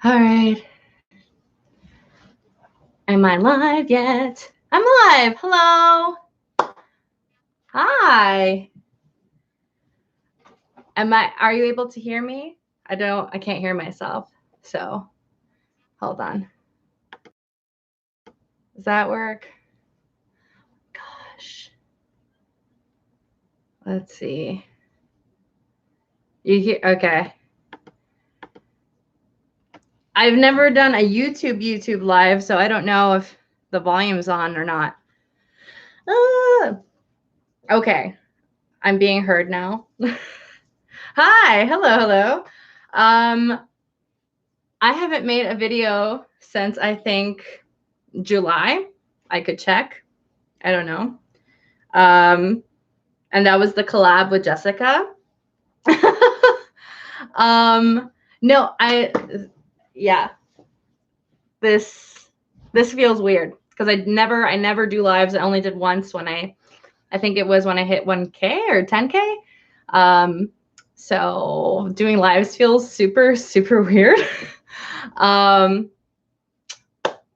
All right. Am I live yet? I'm live. Hello. Hi. Are you able to hear me? I can't hear myself. So hold on. Does that work? Gosh. Let's see. You hear? Okay. I've never done a YouTube live, so I don't know if the volume's on or not. Okay. I'm being heard now. Hi. Hello. I haven't made a video since I think July. I could check. I don't know. And that was the collab with Jessica. Yeah. This feels weird because I never do lives. I only did once when I think it was when I hit 1K or 10K. So doing lives feels super, super weird.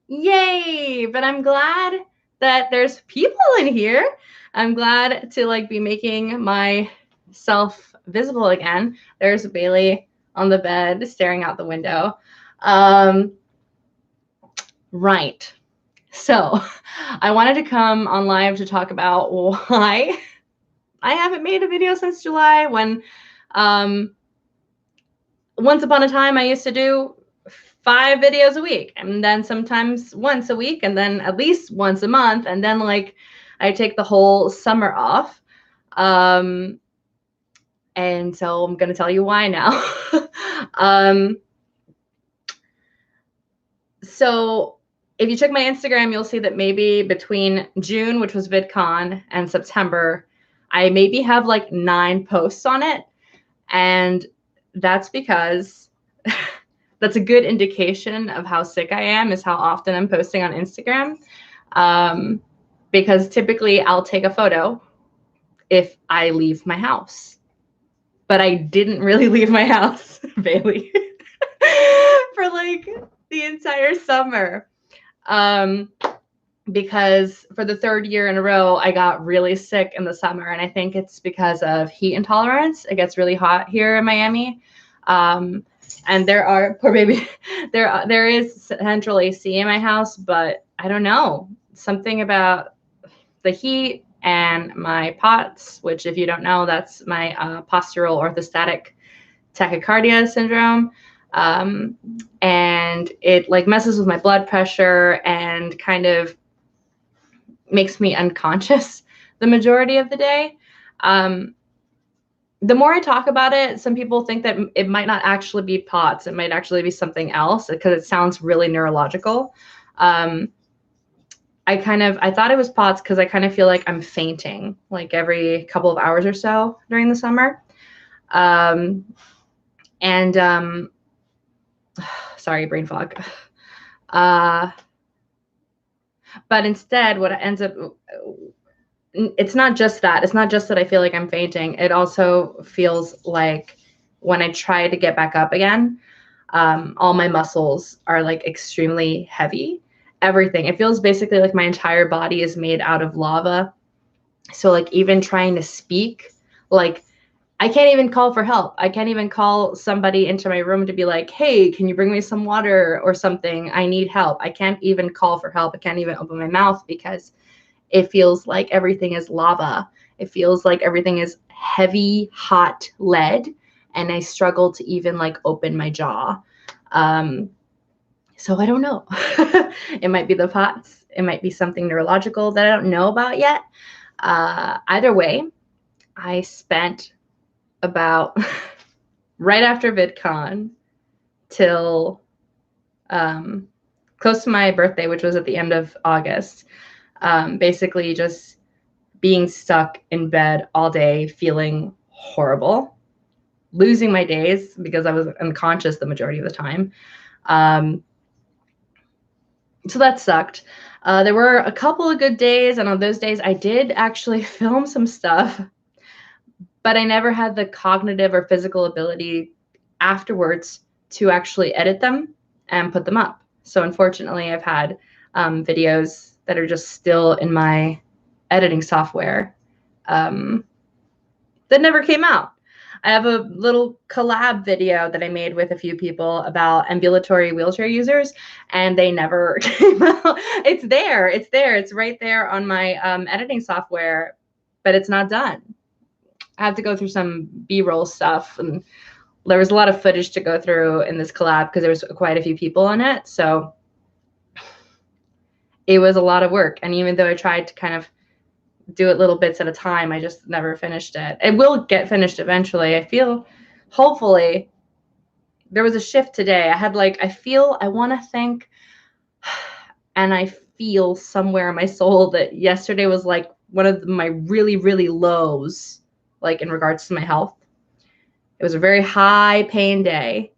Yay! But I'm glad that there's people in here. I'm glad to be making myself visible again. There's Bailey on the bed staring out the window. Right. So I wanted to come on live to talk about why I haven't made a video since July when once upon a time I used to do 5 videos a week, and then sometimes once a week, and then at least once a month, and then I take the whole summer off. And so I'm going to tell you why now. So if you check my Instagram, you'll see that maybe between June, which was VidCon, and September, I maybe have 9 posts on it. And that's because that's a good indication of how sick I am, is how often I'm posting on Instagram. Because typically I'll take a photo if I leave my house. But I didn't really leave my house, Bailey, for the entire summer. Because for the 3rd year in a row, I got really sick in the summer. And I think it's because of heat intolerance. It gets really hot here in Miami. And poor baby, there is central AC in my house, but I don't know, something about the heat and my POTS, which if you don't know, that's my postural orthostatic tachycardia syndrome. And it messes with my blood pressure and kind of makes me unconscious the majority of the day. The more I talk about it, some people think that it might not actually be POTS. It might actually be something else because it sounds really neurological. I thought it was POTS because I kind of feel like I'm fainting every couple of hours or so during the summer. Sorry, brain fog. But instead, what ends up, it's not just that. It's not just that I feel like I'm fainting. It also feels like when I try to get back up again, all my muscles are extremely heavy. Everything. It feels basically like my entire body is made out of lava. So even trying to speak, I can't even call for help. I can't even call somebody into my room to be like, hey, can you bring me some water or something? I need help. I can't even call for help. I can't even open my mouth because it feels like everything is lava. It feels like everything is heavy, hot lead. And I struggle to even open my jaw. So I don't know. It might be the POTS. It might be something neurological that I don't know about yet. Either way, I spent about right after VidCon till close to my birthday, which was at the end of August, basically just being stuck in bed all day, feeling horrible, losing my days because I was unconscious the majority of the time. So that sucked. There were a couple of good days, and on those days I did actually film some stuff, but I never had the cognitive or physical ability afterwards to actually edit them and put them up. So unfortunately, I've had videos that are just still in my editing software that never came out. I have a little collab video that I made with a few people about ambulatory wheelchair users, and they never came out. It's there. It's right there on my editing software, but it's not done. I have to go through some B-roll stuff, and there was a lot of footage to go through in this collab because there was quite a few people on it. So it was a lot of work. And even though I tried to kind of do it little bits at a time, I just never finished it. It will get finished eventually. I feel, hopefully, there was a shift today. I want to think, and I feel somewhere in my soul that yesterday was like one of my really, really lows, like in regards to my health. It was a very high pain day.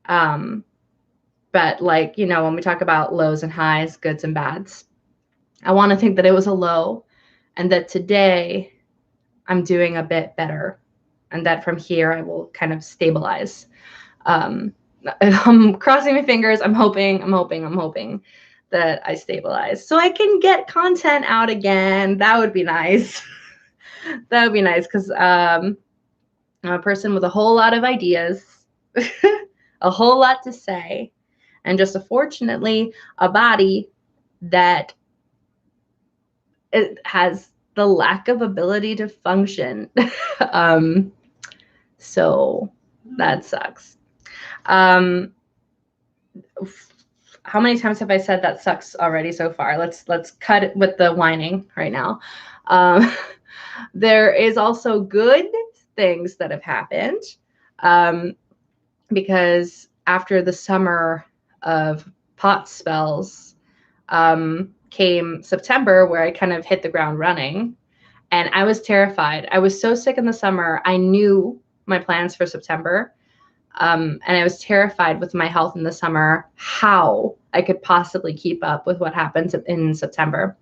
But like, when we talk about lows and highs, goods and bads, I want to think that it was a low and that today I'm doing a bit better and that from here I will kind of stabilize. I'm crossing my fingers. I'm hoping that I stabilize so I can get content out again. That would be nice. That would be nice because I'm a person with a whole lot of ideas, a whole lot to say, and just unfortunately a body that it has the lack of ability to function. So that sucks. How many times have I said that sucks already so far? Let's cut it with the whining right now. There is also good things that have happened, because after the summer of pot spells, came September, where I kind of hit the ground running, and I was terrified. I was so sick in the summer. I knew my plans for September, and I was terrified with my health in the summer, how I could possibly keep up with what happens in September.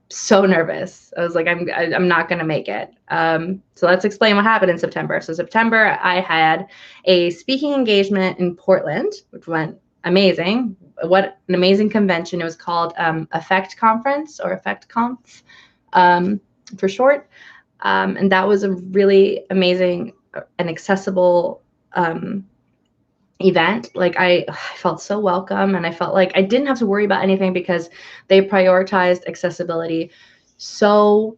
So nervous. I was like, I'm not going to make it. So let's explain what happened in September. So September, I had a speaking engagement in Portland, which went amazing. What an amazing convention. It was called Effect Conference, or Effect Conf for short. And that was a really amazing and accessible event. Like I felt so welcome, and I felt like I didn't have to worry about anything because they prioritized accessibility so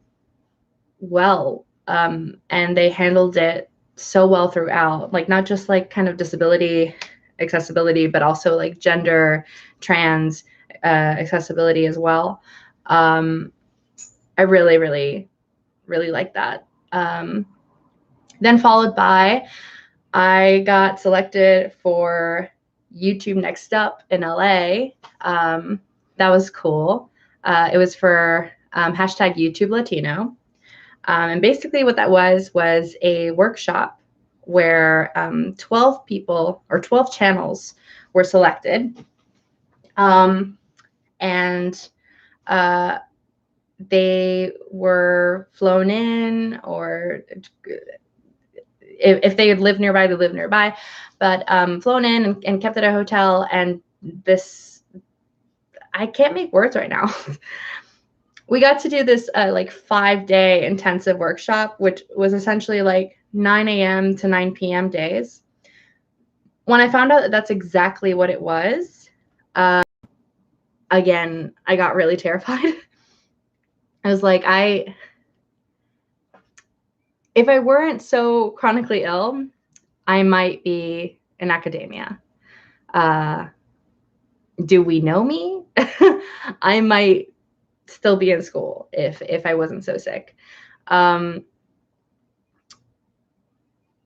well, and they handled it so well throughout, like not just like kind of disability accessibility, but also like gender, trans accessibility as well. I really, really, really like that. Then followed by, I got selected for YouTube Nextup in LA. That was cool. It was for hashtag YouTube Latino. And basically what that was a workshop where 12 people or 12 channels were selected. And they were flown in, or if they live nearby, they live nearby, but flown in and kept at a hotel. And this, I can't make words right now. We got to do this like 5-day intensive workshop, which was essentially like 9 a.m. to 9 p.m. days. When I found out that that's exactly what it was, again, I got really terrified. I was like, if I weren't so chronically ill, I might be in academia. Do we know me? I might still be in school if I wasn't so sick.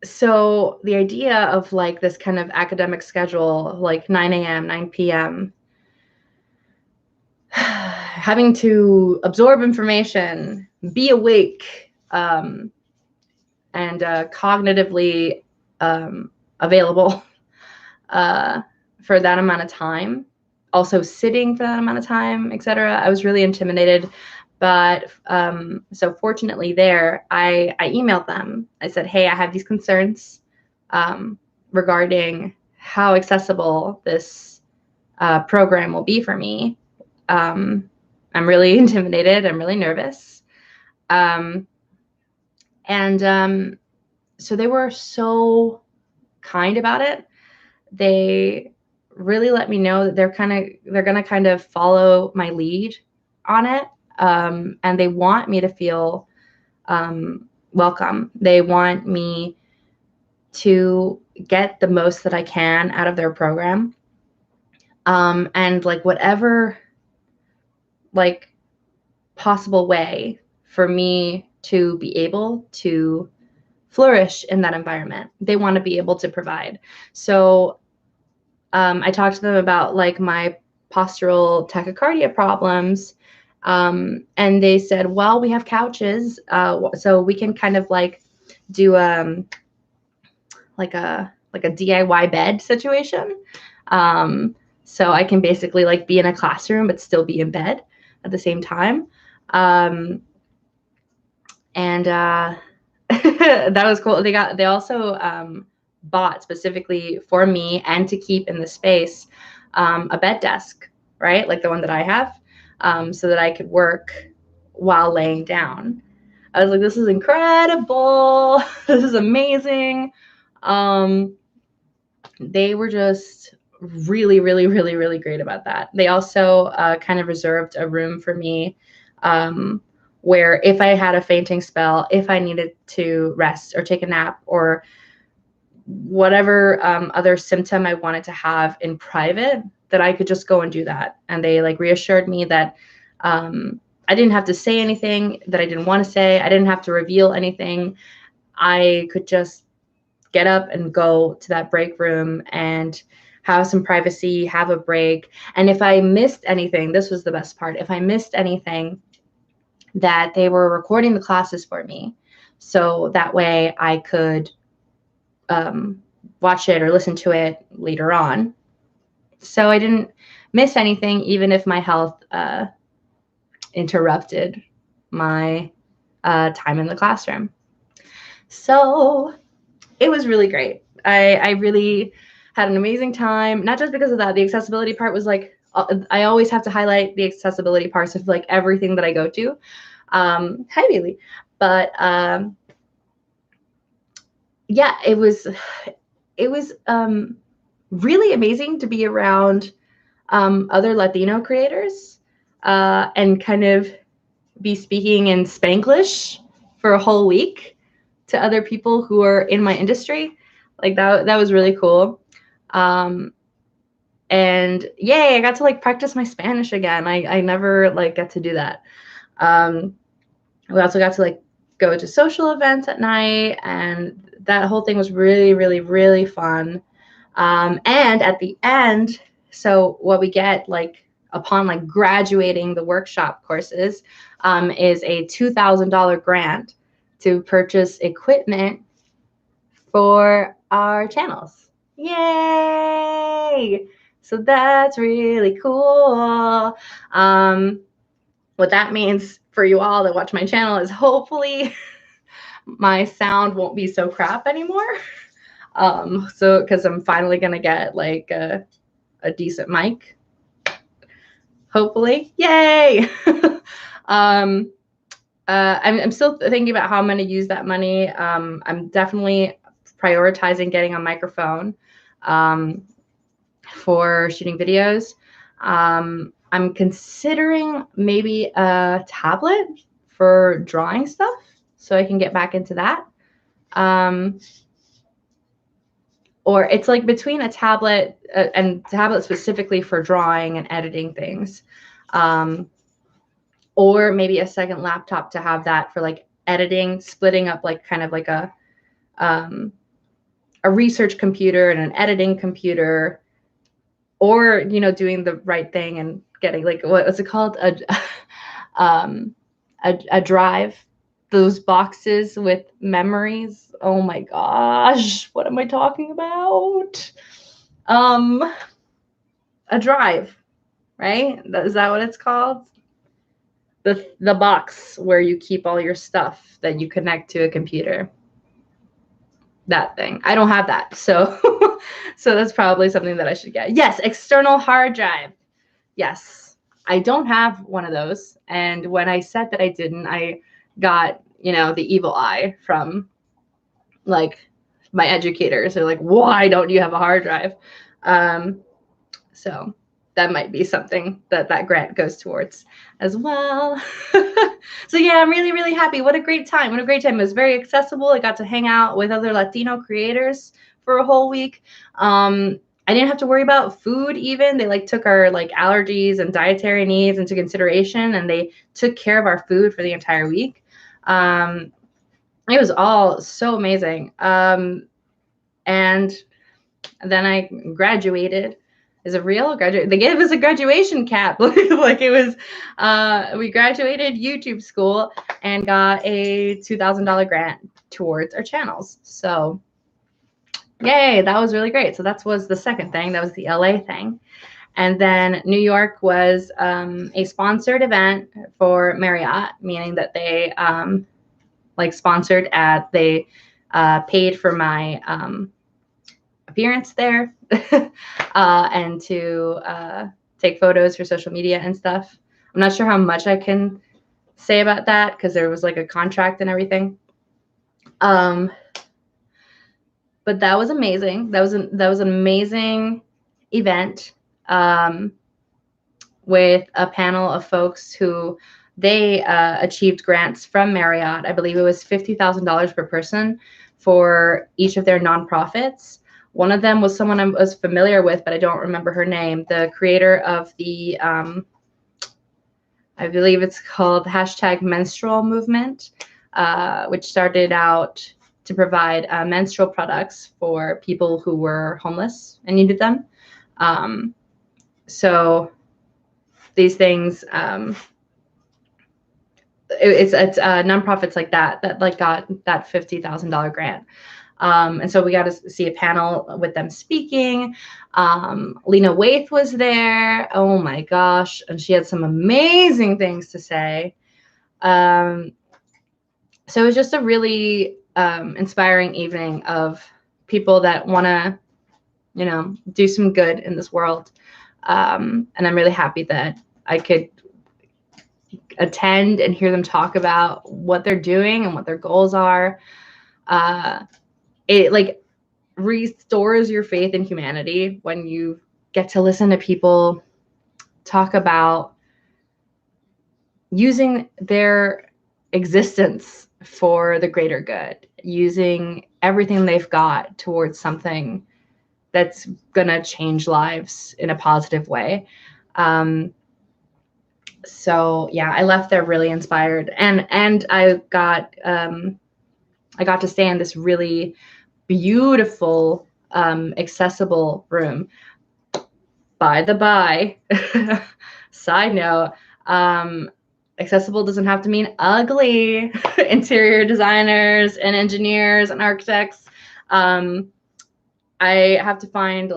So the idea of like this kind of academic schedule, like 9 a.m., 9 p.m., having to absorb information, be awake, and cognitively available for that amount of time, also sitting for that amount of time, etc. I was really intimidated, but so fortunately there, I emailed them. I said, hey, I have these concerns regarding how accessible this program will be for me. I'm really intimidated. I'm really nervous. So they were so kind about it. They really let me know that they're gonna kind of follow my lead on it, and they want me to feel welcome. They want me to get the most that I can out of their program, and like whatever like possible way for me to be able to flourish in that environment, they want to be able to provide. So I talked to them about like my postural tachycardia problems, and they said, well, we have couches, so we can kind of like do like a DIY bed situation. So I can basically like be in a classroom but still be in bed at the same time. And that was cool. They also bought specifically for me and to keep in the space a bed desk, right? Like the one that I have, so that I could work while laying down. I was like, this is incredible. This is amazing. They were just really, really, really, really great about that. They also kind of reserved a room for me, where if I had a fainting spell, if I needed to rest or take a nap or whatever other symptom I wanted to have in private, that I could just go and do that. And they like reassured me that I didn't have to say anything that I didn't want to say. I didn't have to reveal anything. I could just get up and go to that break room and have some privacy, have a break. And if I missed anything, this was the best part. If I missed anything, that they were recording the classes for me. So that way I could watch it or listen to it later on. So I didn't miss anything, even if my health interrupted my time in the classroom. So it was really great. I really had an amazing time, not just because of that. The accessibility part was like, I always have to highlight the accessibility parts of like everything that I go to. Hi, Bailey. But yeah, it was really amazing to be around other Latino creators and kind of be speaking in Spanglish for a whole week to other people who are in my industry. Like that was really cool. And yay, I got to like practice my Spanish again. I never like get to do that. We also got to like go to social events at night, and that whole thing was really, really, really fun. And at the end, so what we get like upon like graduating the workshop courses is a $2,000 grant to purchase equipment for our channels. Yay! So that's really cool. What that means for you all that watch my channel is hopefully my sound won't be so crap anymore. So because I'm finally gonna get like a decent mic, hopefully. Yay! I'm still thinking about how I'm going to use that money. I'm definitely prioritizing getting a microphone for shooting videos. I'm considering maybe a tablet for drawing stuff, so I can get back into that. Or it's like between a tablet and tablet specifically for drawing and editing things. Or maybe a second laptop to have that for like editing, splitting up like kind of like a research computer and an editing computer, or doing the right thing and getting like what's it called, a drive, those boxes with memories. Oh my gosh, what am I talking about? A drive, right? Is that what it's called? The box where you keep all your stuff that you connect to a computer. that thing. I don't have that. So so that's probably something that I should get. Yes, external hard drive. Yes. I don't have one of those. And when I said that I didn't, I got, the evil eye from like my educators. They're like, why don't you have a hard drive? So that might be something that grant goes towards as well. So yeah, I'm really, really happy. What a great time. What a great time. It was very accessible. I got to hang out with other Latino creators for a whole week. I didn't have to worry about food even. They like took our like allergies and dietary needs into consideration, and they took care of our food for the entire week. It was all so amazing. And then I graduated. Is it real? Graduate? They gave us a graduation cap. Like it was, we graduated YouTube school and got a $2,000 grant towards our channels. So yay, that was really great. So that was the second thing. That was the LA thing. And then New York was a sponsored event for Marriott, meaning that they sponsored they paid for my appearance there and to take photos for social media and stuff. I'm not sure how much I can say about that because there was like a contract and everything. But that was amazing. That was an amazing event with a panel of folks who they achieved grants from Marriott. I believe it was $50,000 per person for each of their nonprofits. One of them was someone I was familiar with, but I don't remember her name. The creator of the, I believe it's called #menstrual movement, which started out to provide menstrual products for people who were homeless and needed them. So these things, it's nonprofits like that like got that $50,000 grant. And so we got to see a panel with them speaking. Lena Waithe was there. Oh my gosh. And she had some amazing things to say. So it was just a really inspiring evening of people that want to, do some good in this world. And I'm really happy that I could attend and hear them talk about what they're doing and what their goals are. It like restores your faith in humanity when you get to listen to people talk about using their existence for the greater good, using everything they've got towards something that's gonna change lives in a positive way. So yeah, I left there really inspired, and I got to stay in this really beautiful, accessible room. By the by, side note, accessible doesn't have to mean ugly. Interior designers and engineers and architects. I have to find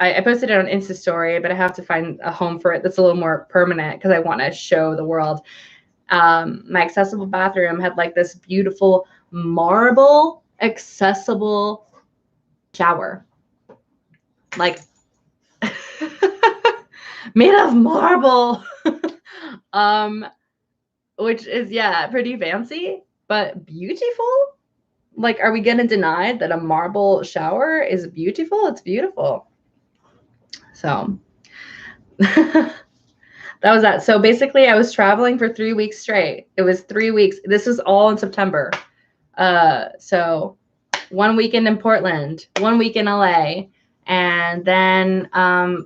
I posted it on Insta story, but I have to find a home for it that's a little more permanent because I want to show the world. My accessible bathroom had like this beautiful marble accessible shower, like made of marble, which is pretty fancy but beautiful. Like, are we gonna deny that a marble shower is beautiful? It's beautiful. So that was that. So basically I was traveling for 3 weeks straight. It was 3 weeks. This was all in September. So 1 weekend in Portland, 1 week in LA, and then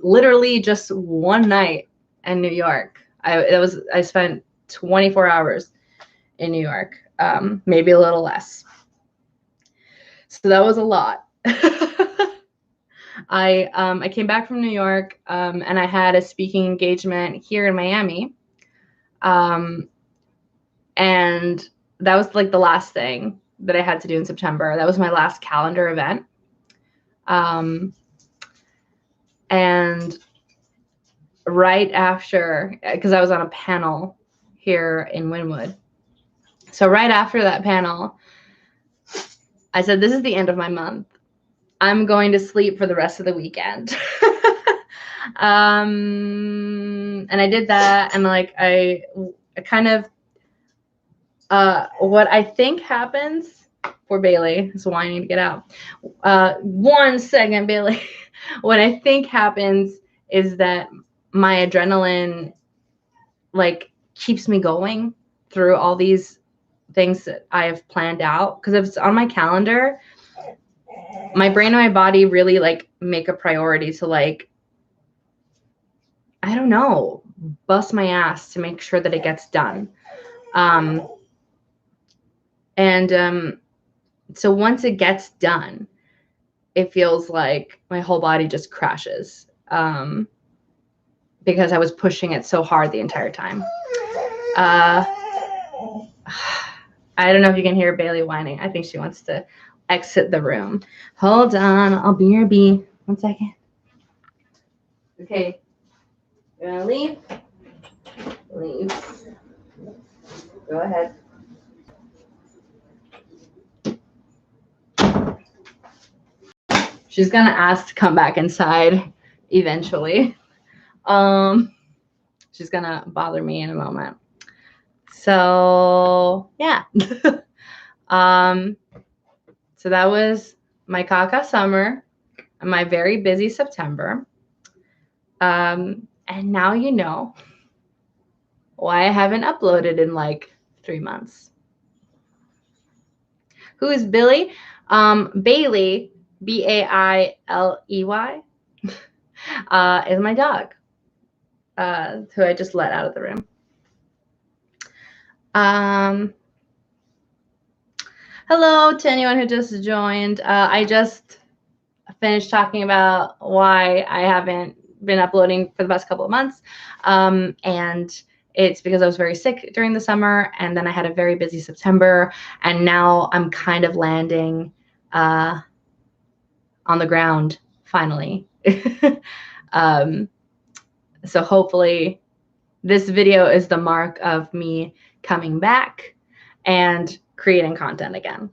literally just one night in New York. I spent 24 hours in New York, maybe a little less. So that was a lot. I came back from New York, and I had a speaking engagement here in Miami. And that was like the last thing that I had to do in September. That was my last calendar event. And right after, because I was on a panel here in Wynwood. So right after that panel, I said, this is the end of my month. I'm going to sleep for the rest of the weekend. And I did that, and like I kind of what I think happens for Bailey is whining to get out. 1 second, Bailey. What I think happens is that my adrenaline like keeps me going through all these things that I have planned out, because if it's on my calendar, my brain and my body really like make a priority to like, I don't know, bust my ass to make sure that it gets done. So once it gets done, it feels like my whole body just crashes, because I was pushing it so hard the entire time. I don't know if you can hear Bailey whining. I think she wants to exit the room. Hold on, I'll be your bee. 1 second. Okay, you wanna leave? Leave. Go ahead. She's gonna ask to come back inside eventually. She's gonna bother me in a moment. So yeah. So that was my caca summer and my very busy September. And now you know why I haven't uploaded in like 3 months. Who is Billy? Bailey, Bailey, is my dog, who I just let out of the room. Hello to anyone who just joined. I just finished talking about why I haven't been uploading for the past couple of months. And it's because I was very sick during the summer, and then I had a very busy September, and now I'm kind of landing on the ground finally. So hopefully this video is the mark of me coming back and creating content again.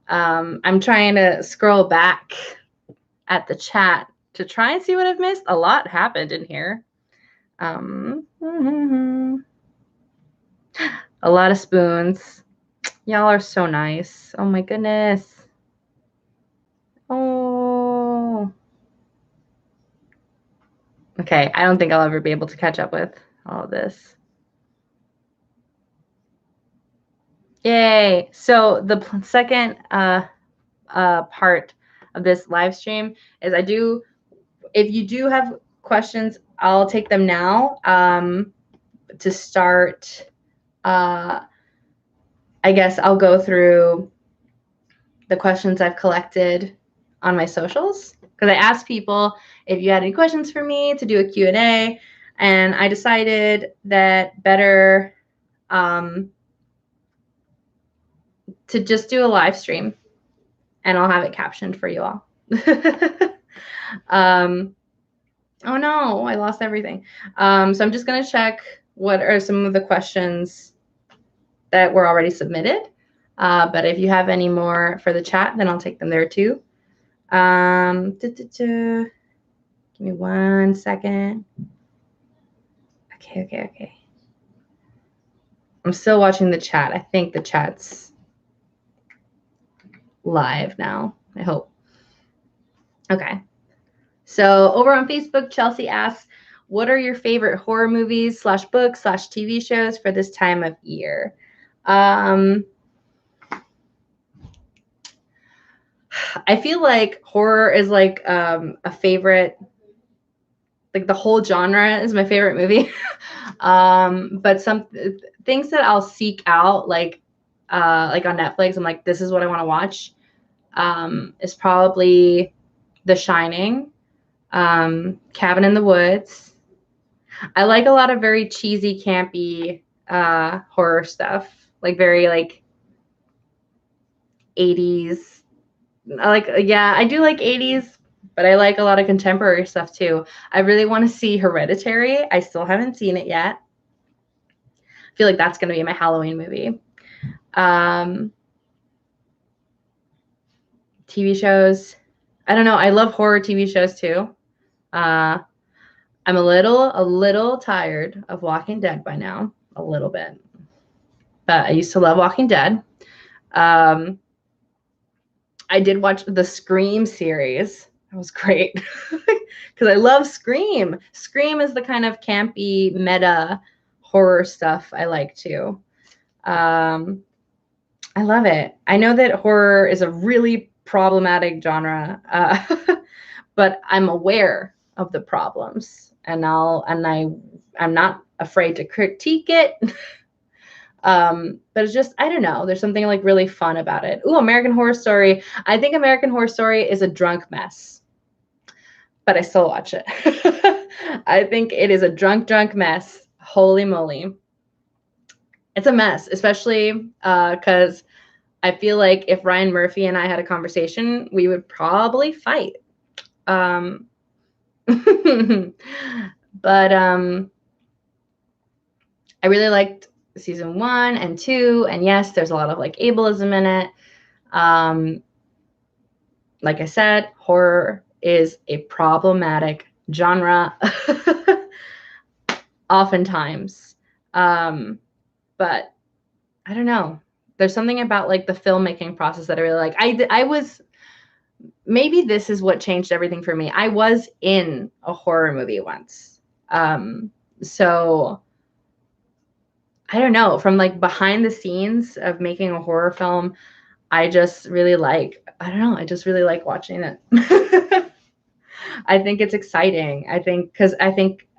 I'm trying to scroll back at the chat to try and see what I've missed. A lot happened in here. A lot of spoons. Y'all are so nice. Oh my goodness. Oh. Okay, I don't think I'll ever be able to catch up with all of this. Yay. So the second part of this live stream is if you do have questions, I'll take them now. To start, I guess I'll go through the questions I've collected on my socials, because I asked people if you had any questions for me to do a Q&A, and I decided that better to just do a live stream, and I'll have it captioned for you all. Oh no, I lost everything. So I'm just going to check what are some of the questions that were already submitted. But if you have any more for the chat, then I'll take them there too. Give me 1 second. Okay. I'm still watching the chat. I think the chat's live now. I hope. Okay. So over on Facebook, Chelsea asks, what are your favorite horror movies / books / TV shows for this time of year? I feel like horror is like a favorite, like the whole genre is my favorite movie. But some things that I'll seek out, like on Netflix, I'm like, this is what I want to watch, is probably The Shining, Cabin in the Woods. I like a lot of very cheesy, campy horror stuff, like very like 80s. I do like 80s, but I like a lot of contemporary stuff too. I really want to see Hereditary. I still haven't seen it yet. I feel like that's going to be my Halloween movie. TV shows. I don't know. I love horror TV shows too. I'm a little tired of Walking Dead by now, a little bit. But I used to love Walking Dead. I did watch the Scream series. That was great because I love Scream. Scream is the kind of campy meta horror stuff I like too. I love it. I know that horror is a really problematic genre, but I'm aware of the problems, and I'm not afraid to critique it. But it's just, I don't know. There's something like really fun about it. Ooh, American Horror Story. I think American Horror Story is a drunk mess, but I still watch it. I think it is a drunk mess. Holy moly. It's a mess, especially because I feel like if Ryan Murphy and I had a conversation, we would probably fight. But I really liked season 1 and 2, and yes, there's a lot of like ableism in it. Like I said, horror is a problematic genre oftentimes. But I don't know. There's something about like the filmmaking process that I really like. I was, maybe this is what changed everything for me. I was in a horror movie once. So I don't know, from like behind the scenes of making a horror film, I just really like, I don't know, I just really like watching it. I think it's exciting. I think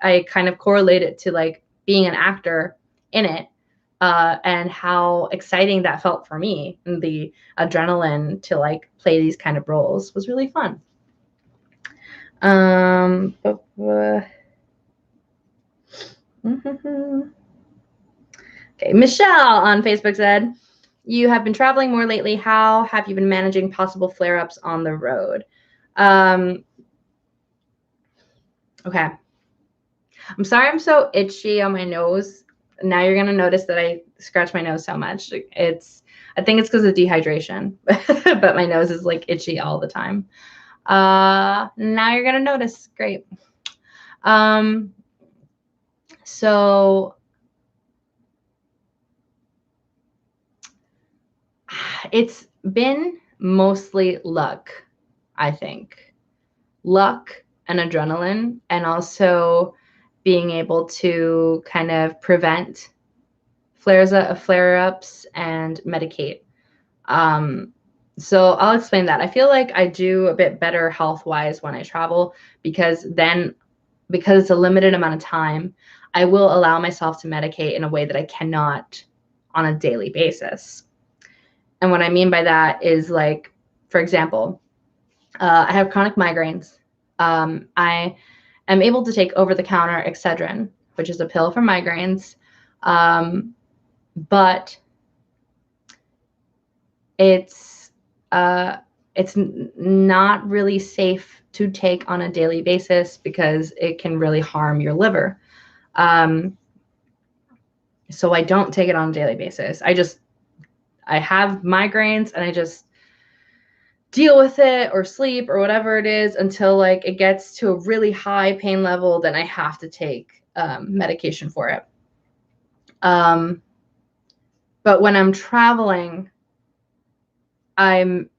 I kind of correlate it to like being an actor in it, and how exciting that felt for me, and the adrenaline to like play these kind of roles was really fun. Okay, Michelle on Facebook said, you have been traveling more lately. How have you been managing possible flare-ups on the road? Okay. I'm sorry I'm so itchy on my nose. Now you're going to notice that I scratch my nose so much. I think it's because of dehydration, but my nose is like itchy all the time. Now you're going to notice. Great. So it's been mostly luck, I think. Luck and adrenaline, and also being able to kind of prevent flare-ups and medicate. So I'll explain that. I feel like I do a bit better health-wise when I travel, because it's a limited amount of time, I will allow myself to medicate in a way that I cannot on a daily basis. And what I mean by that is, like, for example, I have chronic migraines. I am able to take over-the-counter Excedrin, which is a pill for migraines, but it's not really safe to take on a daily basis because it can really harm your liver. So I don't take it on a daily basis. I have migraines and I just deal with it or sleep or whatever it is until like it gets to a really high pain level. Then I have to take medication for it. But when I'm traveling, I'm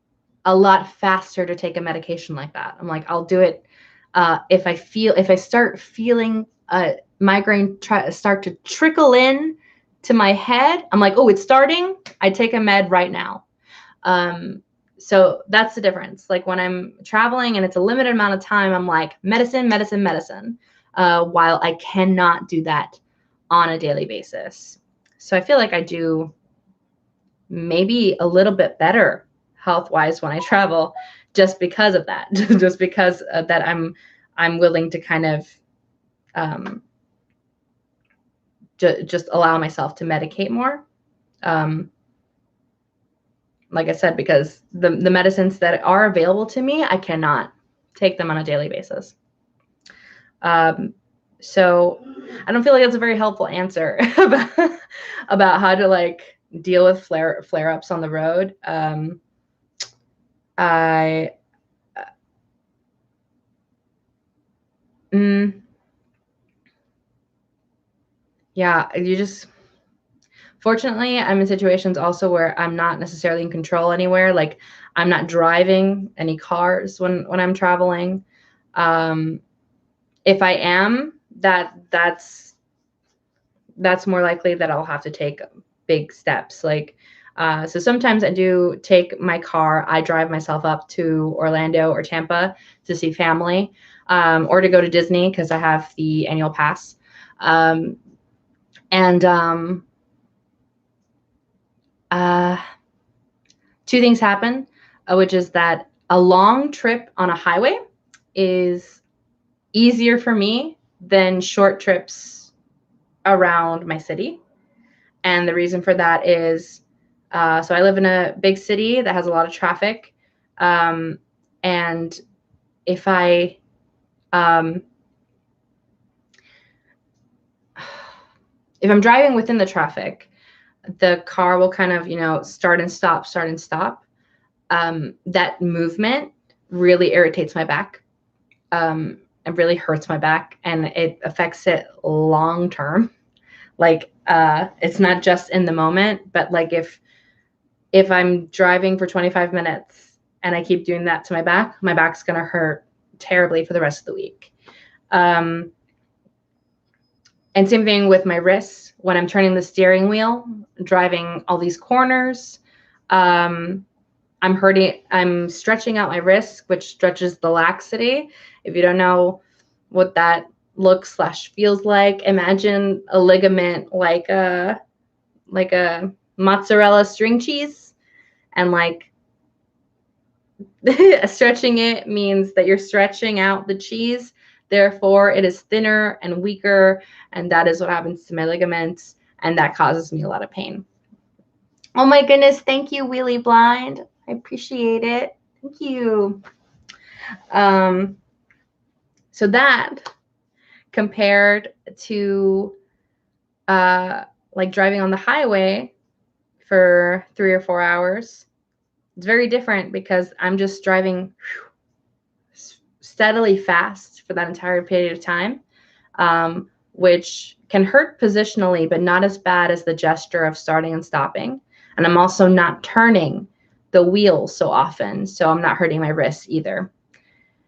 a lot faster to take a medication like that. I'm like, I'll do it if I start feeling a migraine start to trickle in to my head. I'm like, oh, it's starting. I take a med right now. So that's the difference. Like when I'm traveling and it's a limited amount of time, I'm like medicine, while I cannot do that on a daily basis. So I feel like I do maybe a little bit better health-wise when I travel, just because of that, just because that I'm willing to kind of just allow myself to medicate more. Like I said, because the medicines that are available to me, I cannot take them on a daily basis. So I don't feel like that's a very helpful answer about how to like deal with flare-ups on the road. I yeah, you just fortunately, I'm in situations also where I'm not necessarily in control anywhere. Like I'm not driving any cars when I'm traveling. If I am, that's more likely that I'll have to take big steps. Like so sometimes I do take my car. I drive myself up to Orlando or Tampa to see family, or to go to Disney because I have the annual pass. And two things happen, which is that a long trip on a highway is easier for me than short trips around my city. And the reason for that is so I live in a big city that has a lot of traffic. And if I, if I'm driving within the traffic, the car will kind of, start and stop, start and stop. That movement really irritates my back. It really hurts my back, and it affects it long term. Like it's not just in the moment, but like if I'm driving for 25 minutes and I keep doing that to my back's going to hurt terribly for the rest of the week. And same thing with my wrists when I'm turning the steering wheel, driving all these corners. I'm stretching out my wrist, which stretches the laxity. If you don't know what that looks / feels like, imagine a ligament like a mozzarella string cheese, and like stretching it means that you're stretching out the cheese. Therefore, it is thinner and weaker, and that is what happens to my ligaments, and that causes me a lot of pain. Oh my goodness, thank you, Wheelie Blind. I appreciate it. Thank you. So that compared to like driving on the highway for 3 or 4 hours, it's very different because I'm just driving steadily fast for that entire period of time, which can hurt positionally, but not as bad as the gesture of starting and stopping. And I'm also not turning the wheel so often, so I'm not hurting my wrists either.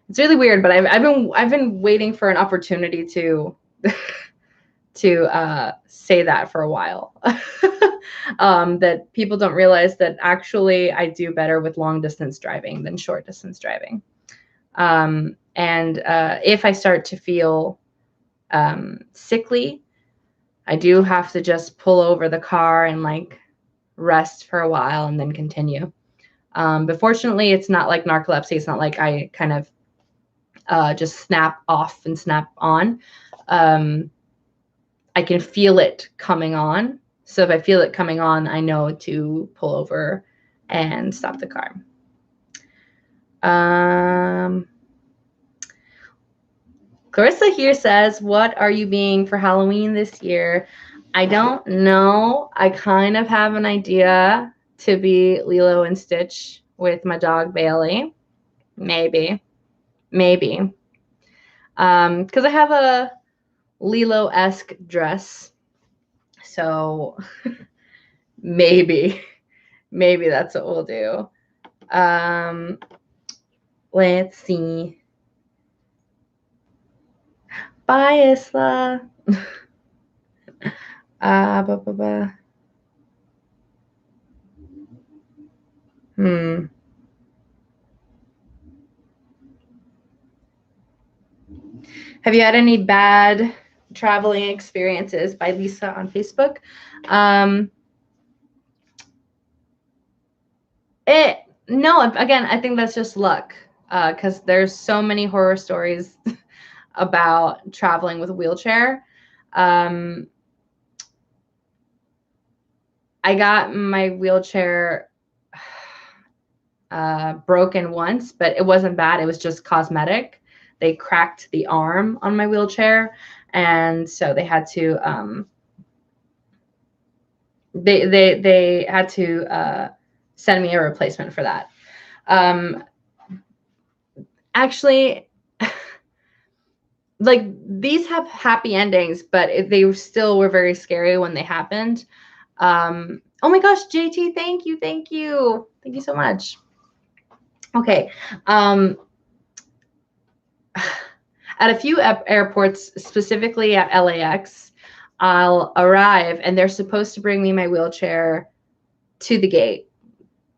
It's really weird, but I've been waiting for an opportunity to say that for a while. That people don't realize that actually I do better with long distance driving than short distance driving. And if I start to feel sickly, I do have to just pull over the car and like rest for a while and then continue. But fortunately, it's not like narcolepsy. It's not like I kind of just snap off and snap on. I can feel it coming on. So if I feel it coming on, I know to pull over and stop the car. Clarissa here says, what are you being for Halloween this year? I don't know. I kind of have an idea to be Lilo and Stitch with my dog Bailey. Maybe. Because I have a Lilo-esque dress. So maybe that's what we'll do. Let's see. Bye, Isla. Have you had any bad traveling experiences? By Lisa on Facebook. No, again, I think that's just luck, because there's so many horror stories about traveling with a wheelchair. I got my wheelchair broken once, but it wasn't bad. It was just cosmetic. They cracked the arm on my wheelchair, and so they had to they had to send me a replacement for that. Actually, like these have happy endings, but they still were very scary when they happened. Oh my gosh, JT, thank you so much. Okay. At a few airports, specifically at LAX, I'll arrive and they're supposed to bring me my wheelchair to the gate.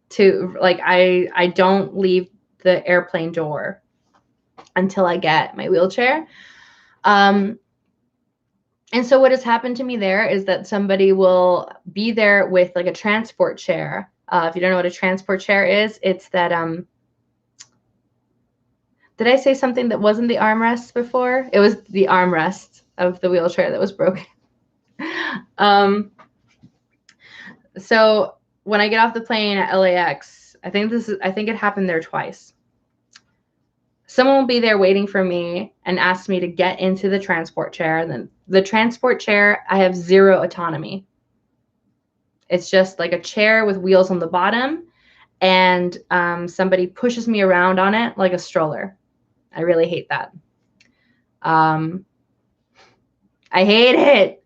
To like, I don't leave the airplane door until I get my wheelchair. And so what has happened to me there is that somebody will be there with like a transport chair. If you don't know what a transport chair is, it's that, did I say something that wasn't the armrest before? It was the armrest of the wheelchair that was broken. So when I get off the plane at LAX, I think it happened there twice. Someone will be there waiting for me and ask me to get into the transport chair. And then the transport chair, I have zero autonomy. It's just like a chair with wheels on the bottom, and somebody pushes me around on it like a stroller. I really hate that. I hate it.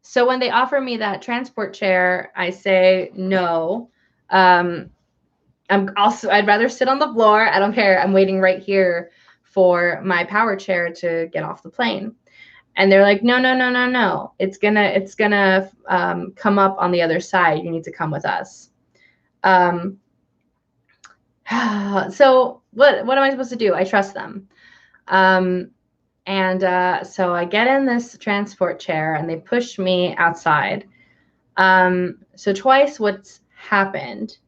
So when they offer me that transport chair, I say no. I'd rather sit on the floor. I don't care. I'm waiting right here for my power chair to get off the plane. And they're like, no. It's gonna come up on the other side. You need to come with us. So what am I supposed to do? I trust them. So I get in this transport chair and they push me outside. So twice what's happened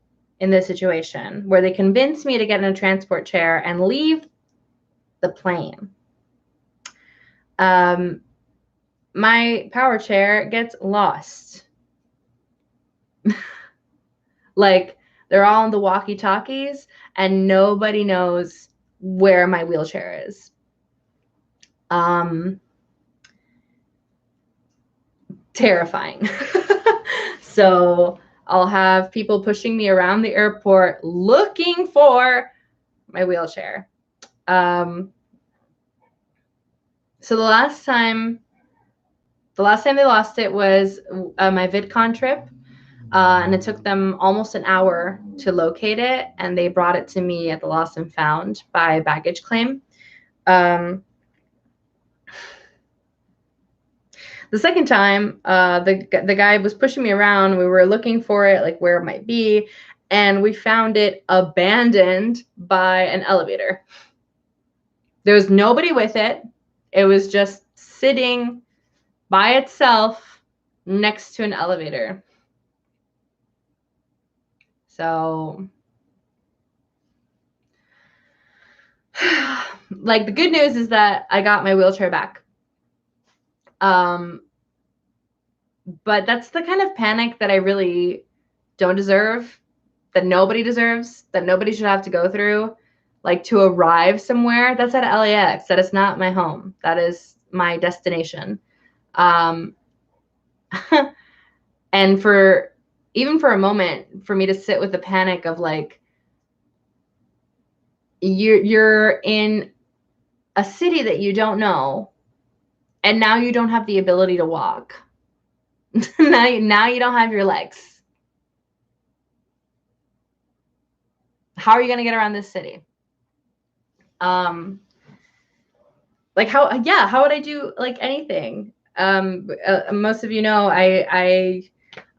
in this situation where they convince me to get in a transport chair and leave the plane. My power chair gets lost. Like they're all on the walkie-talkies and nobody knows where my wheelchair is. Terrifying. So I'll have people pushing me around the airport looking for my wheelchair. So the last time they lost it was my VidCon trip, and it took them almost an hour to locate it, and they brought it to me at the Lost and Found by baggage claim. The second time, the guy was pushing me around. We were looking for it, like where it might be, and we found it abandoned by an elevator. There was nobody with it. It was just sitting by itself next to an elevator. So, like, the good news is that I got my wheelchair back. But that's the kind of panic that I really don't deserve, that nobody deserves, that nobody should have to go through. Like, to arrive somewhere, that's at LAX. That is not my home. That is my destination. And even for a moment, for me to sit with the panic of like, you're in a city that you don't know, and now you don't have the ability to walk. now you don't have your legs. How are you going to get around this city? Like how would I do like anything? Most of you know I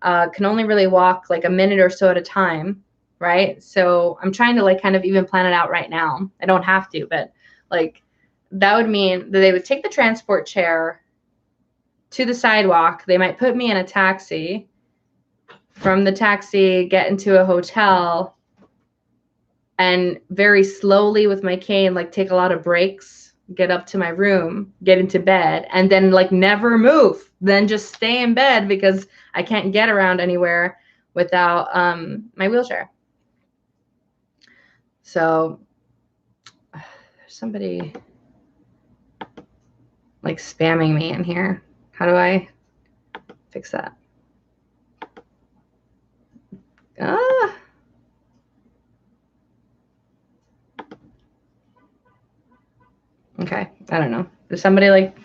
can only really walk like a minute or so at a time, right? So I'm trying to like kind of even plan it out right now. I don't have to, but like that would mean that they would take the transport chair to the sidewalk. They might put me in a taxi. From the taxi, get into a hotel, and very slowly with my cane, like take a lot of breaks, get up to my room, get into bed, and then like never move. Then just stay in bed because I can't get around anywhere without my wheelchair. So there's somebody like spamming me in here. How do I fix that? Okay, I don't know. There's somebody like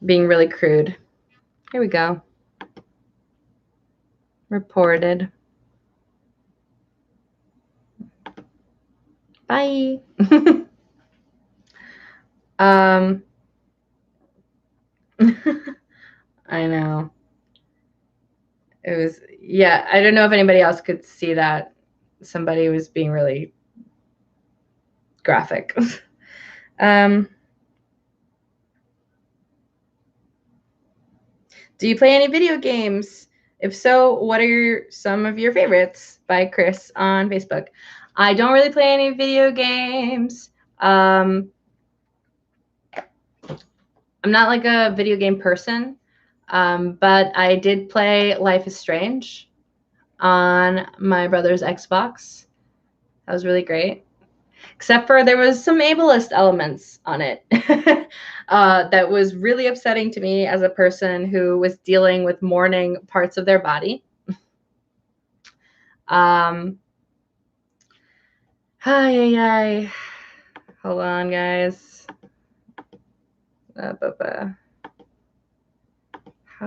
being really crude. Here we go. Reported. Bye. I know. It was, yeah, I don't know if anybody else could see that. Somebody was being really graphic. Do you play any video games? If so, what are some of your favorites? By Chris on Facebook. I don't really play any video games. I'm not like a video game person, but I did play Life is Strange on my brother's Xbox. That was really great. Except for there was some ableist elements on it that was really upsetting to me as a person who was dealing with mourning parts of their body. Hi. Hold on, guys. How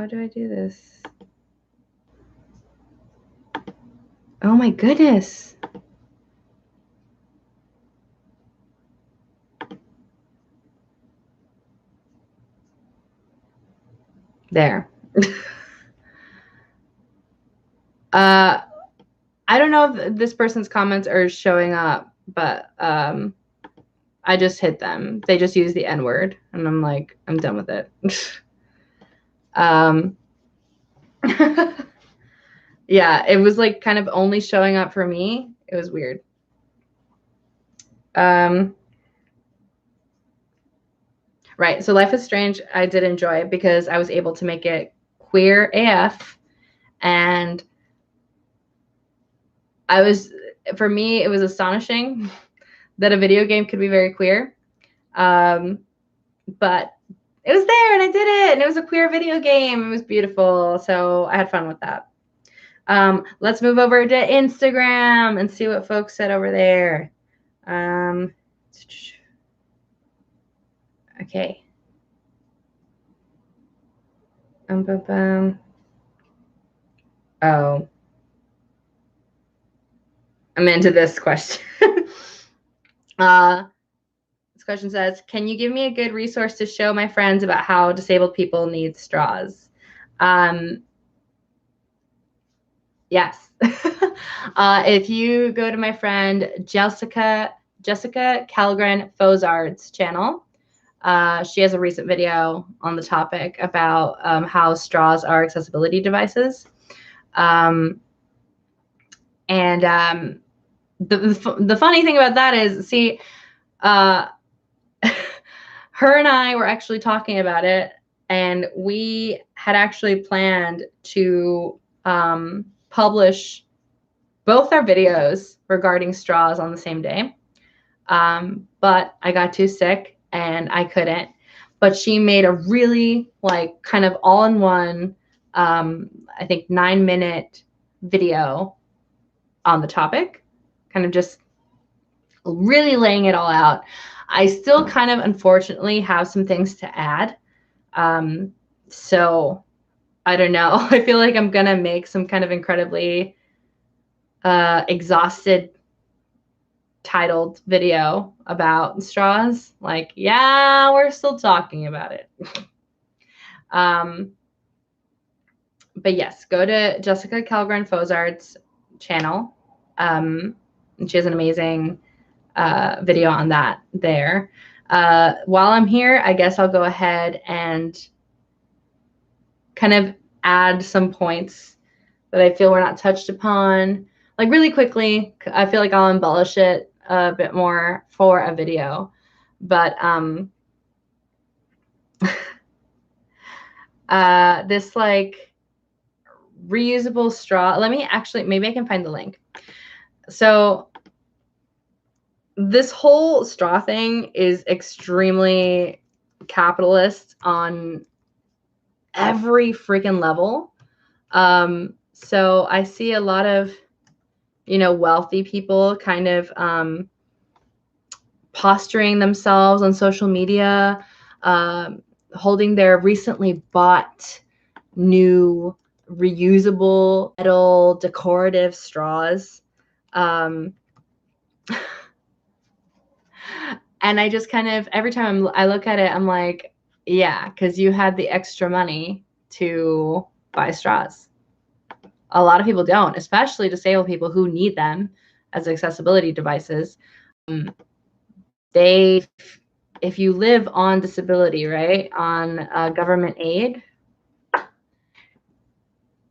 do I do this? Oh my goodness. There. I don't know if this person's comments are showing up, but I just hit them. They just use the N-word, and I'm like, I'm done with it. Yeah, it was like kind of only showing up for me. It was weird. Right. So Life is Strange, I did enjoy it because I was able to make it queer AF. And for me, it was astonishing that a video game could be very queer. But it was there and I did it. And it was a queer video game. It was beautiful. So I had fun with that. Let's move over to Instagram and see what folks said over there. Okay. Oh. I'm into this question. This question says, can you give me a good resource to show my friends about how disabled people need straws? Yes. If you go to my friend Jessica Calgren Fozard's channel, she has a recent video on the topic about how straws are accessibility devices. The funny thing about that is, see, her and I were actually talking about it, and we had actually planned to publish both our videos regarding straws on the same day. But I got too sick and I couldn't. But she made a really like kind of all-in-one, I think 9-minute video on the topic, kind of just really laying it all out. I still kind of unfortunately have some things to add. So I don't know. I feel like I'm going to make some kind of incredibly exhausted titled video about straws. Like, yeah, we're still talking about it. But yes, go to Jessica Calgren Fozard's channel. She has an amazing video on that there. While I'm here, I guess I'll go ahead and kind of add some points that I feel were not touched upon. Like really quickly, I feel like I'll embellish it a bit more for a video. But this like reusable straw, maybe I can find the link. So this whole straw thing is extremely capitalist on every freaking level. So I see a lot of, wealthy people kind of posturing themselves on social media, holding their recently bought new reusable metal decorative straws. And I just kind of, every time I look at it, I'm like, yeah, because you had the extra money to buy straws. A lot of people don't, especially disabled people who need them as accessibility devices. If you live on disability, right, on government aid,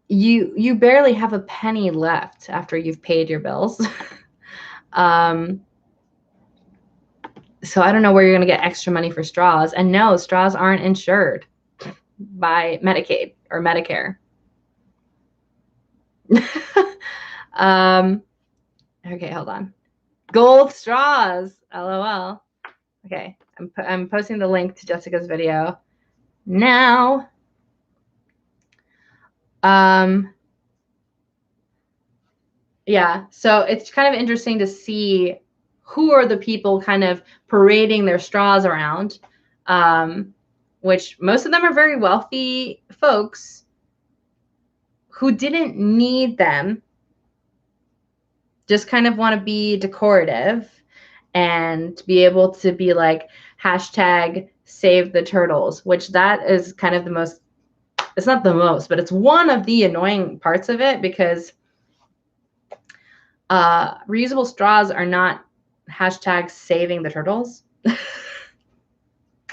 you barely have a penny left after you've paid your bills. So I don't know where you're going to get extra money for straws. And no, straws aren't insured by Medicaid or Medicare. Okay, hold on. Gold straws, LOL. Okay, I'm posting the link to Jessica's video now. Yeah, so it's kind of interesting to see who are the people kind of parading their straws around, which most of them are very wealthy folks who didn't need them, just kind of want to be decorative and be able to be like hashtag save the turtles, which that is kind of the most, it's not the most, but it's one of the annoying parts of it, because reusable straws are not hashtag saving the turtles.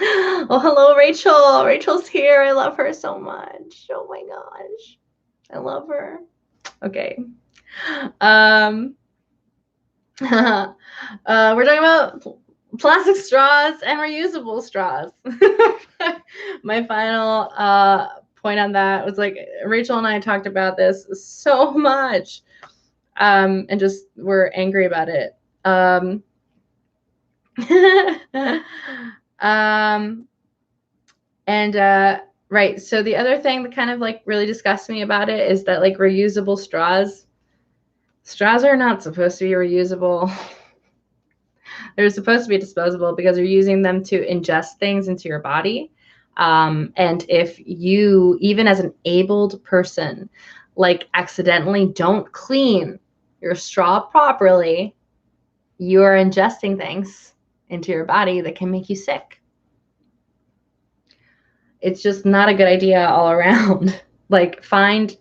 Oh, hello, Rachel. Rachel's here. I love her so much. Oh my gosh. I love her. Okay. We're talking about plastic straws and reusable straws. My final point on that was like, Rachel and I talked about this so much, and just were angry about it. Right, so the other thing that kind of like really disgusts me about it is that like reusable straws are not supposed to be reusable. They're supposed to be disposable because you're using them to ingest things into your body. And if you, even as an abled person, like accidentally don't clean your straw properly, you are ingesting things into your body that can make you sick. It's just not a good idea all around. Like find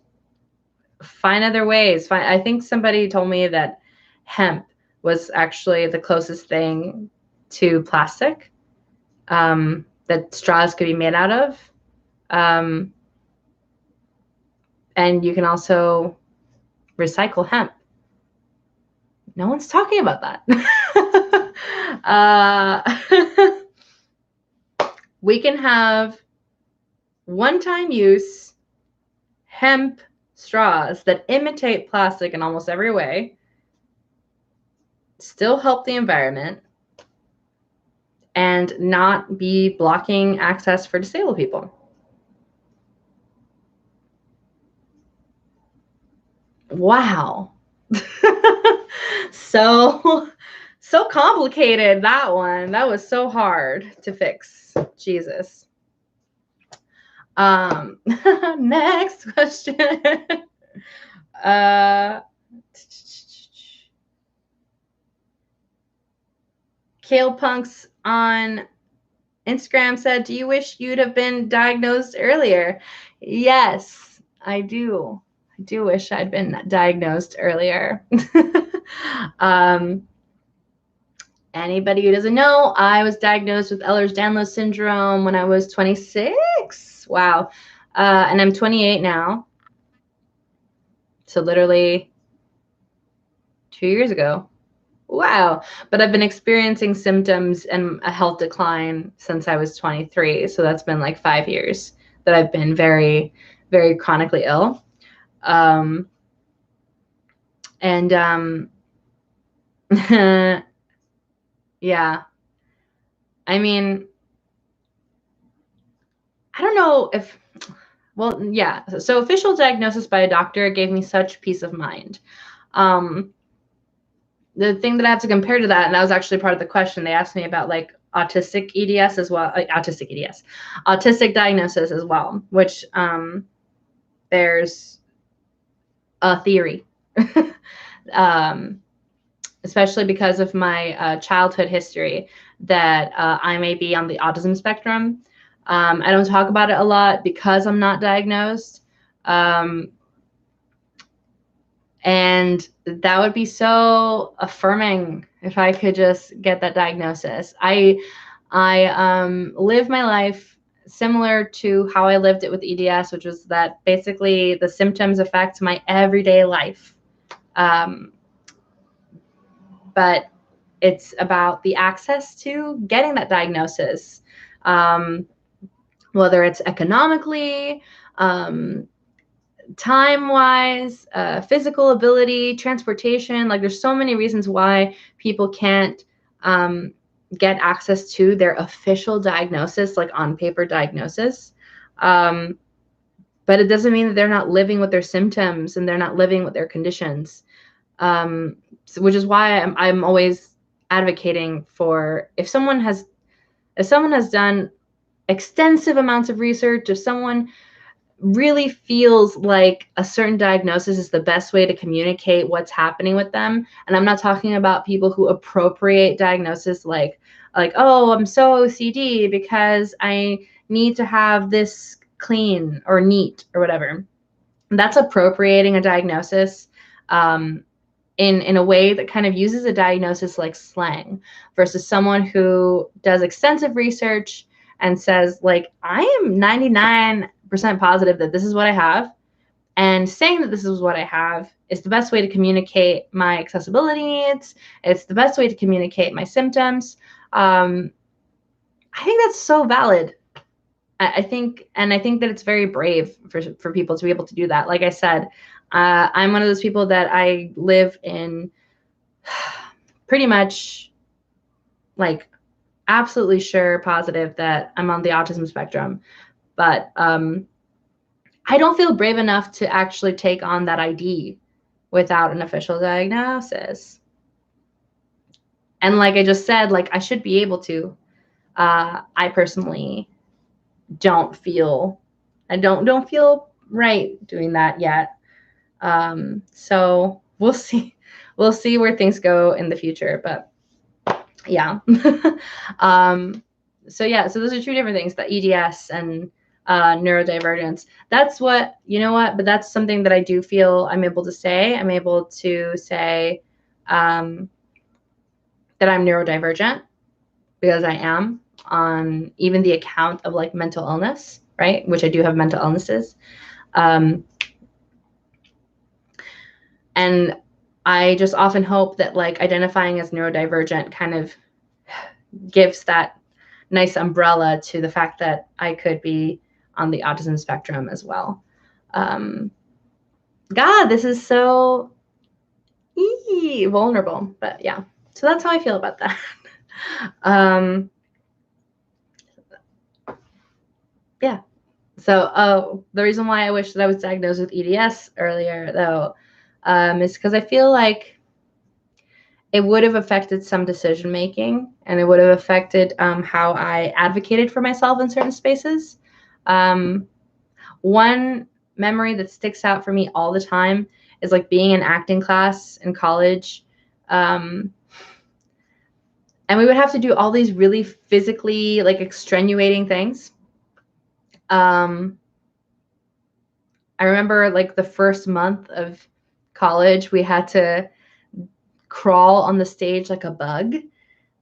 other ways. I think somebody told me that hemp was actually the closest thing to plastic that straws could be made out of. And you can also recycle hemp. No one's talking about that. We can have one-time use hemp straws that imitate plastic in almost every way, still help the environment, and not be blocking access for disabled people. Wow. So complicated, that one. That was so hard to fix. Jesus. Next question. Kale Punks on Instagram said, do you wish you'd have been diagnosed earlier? Yes, I do. I do wish I'd been diagnosed earlier. Anybody who doesn't know, I was diagnosed with Ehlers-Danlos Syndrome when I was 26. Wow. And I'm 28 now. So literally 2 years ago. Wow. But I've been experiencing symptoms and a health decline since I was 23. So that's been like 5 years that I've been very, very chronically ill. Yeah. I mean, I don't know if, well, yeah. So official diagnosis by a doctor gave me such peace of mind. the thing that I have to compare to that, and that was actually part of the question, they asked me about like autistic EDS as well, autistic diagnosis as well, which there's a theory, especially because of my childhood history, that I may be on the autism spectrum. I don't talk about it a lot because I'm not diagnosed. And that would be so affirming if I could just get that diagnosis. I live my life similar to how I lived it with EDS, which was that basically the symptoms affect my everyday life. But it's about the access to getting that diagnosis, whether it's economically, time-wise, physical ability, transportation. Like there's so many reasons why people can't get access to their official diagnosis, like on paper diagnosis. But it doesn't mean that they're not living with their symptoms and they're not living with their conditions. Which is why I'm always advocating for, if someone has done extensive amounts of research, if someone really feels like a certain diagnosis is the best way to communicate what's happening with them. And I'm not talking about people who appropriate diagnosis like, oh, I'm so OCD because I need to have this clean or neat or whatever. That's appropriating a diagnosis in a way that kind of uses a diagnosis like slang, versus someone who does extensive research and says, like, I am 99% positive that this is what I have, and saying that this is what I have is the best way to communicate my accessibility needs. It's the best way to communicate my symptoms. I think that's so valid. I think that it's very brave for people to be able to do that. Like I said, I'm one of those people that I live in pretty much like absolutely sure, positive that I'm on the autism spectrum, but I don't feel brave enough to actually take on that ID without an official diagnosis. And like I just said, like I should be able to. I personally don't feel right doing that yet. So we'll see. We'll see where things go in the future. But yeah. So those are two different things, the EDS and neurodivergence. That's what, but that's something that I do feel I'm able to say. I'm able to say that I'm neurodivergent, because I am, on even the account of like mental illness, right? Which I do have mental illnesses. And I just often hope that like identifying as neurodivergent kind of gives that nice umbrella to the fact that I could be on the autism spectrum as well. God, this is so vulnerable, but yeah. So that's how I feel about that. Yeah. So the reason why I wish that I was diagnosed with EDS earlier, though, is because I feel like it would have affected some decision making, and it would have affected how I advocated for myself in certain spaces. One memory that sticks out for me all the time is like being in acting class in college. And we would have to do all these really physically like extenuating things. I remember like the first month of college, we had to crawl on the stage like a bug.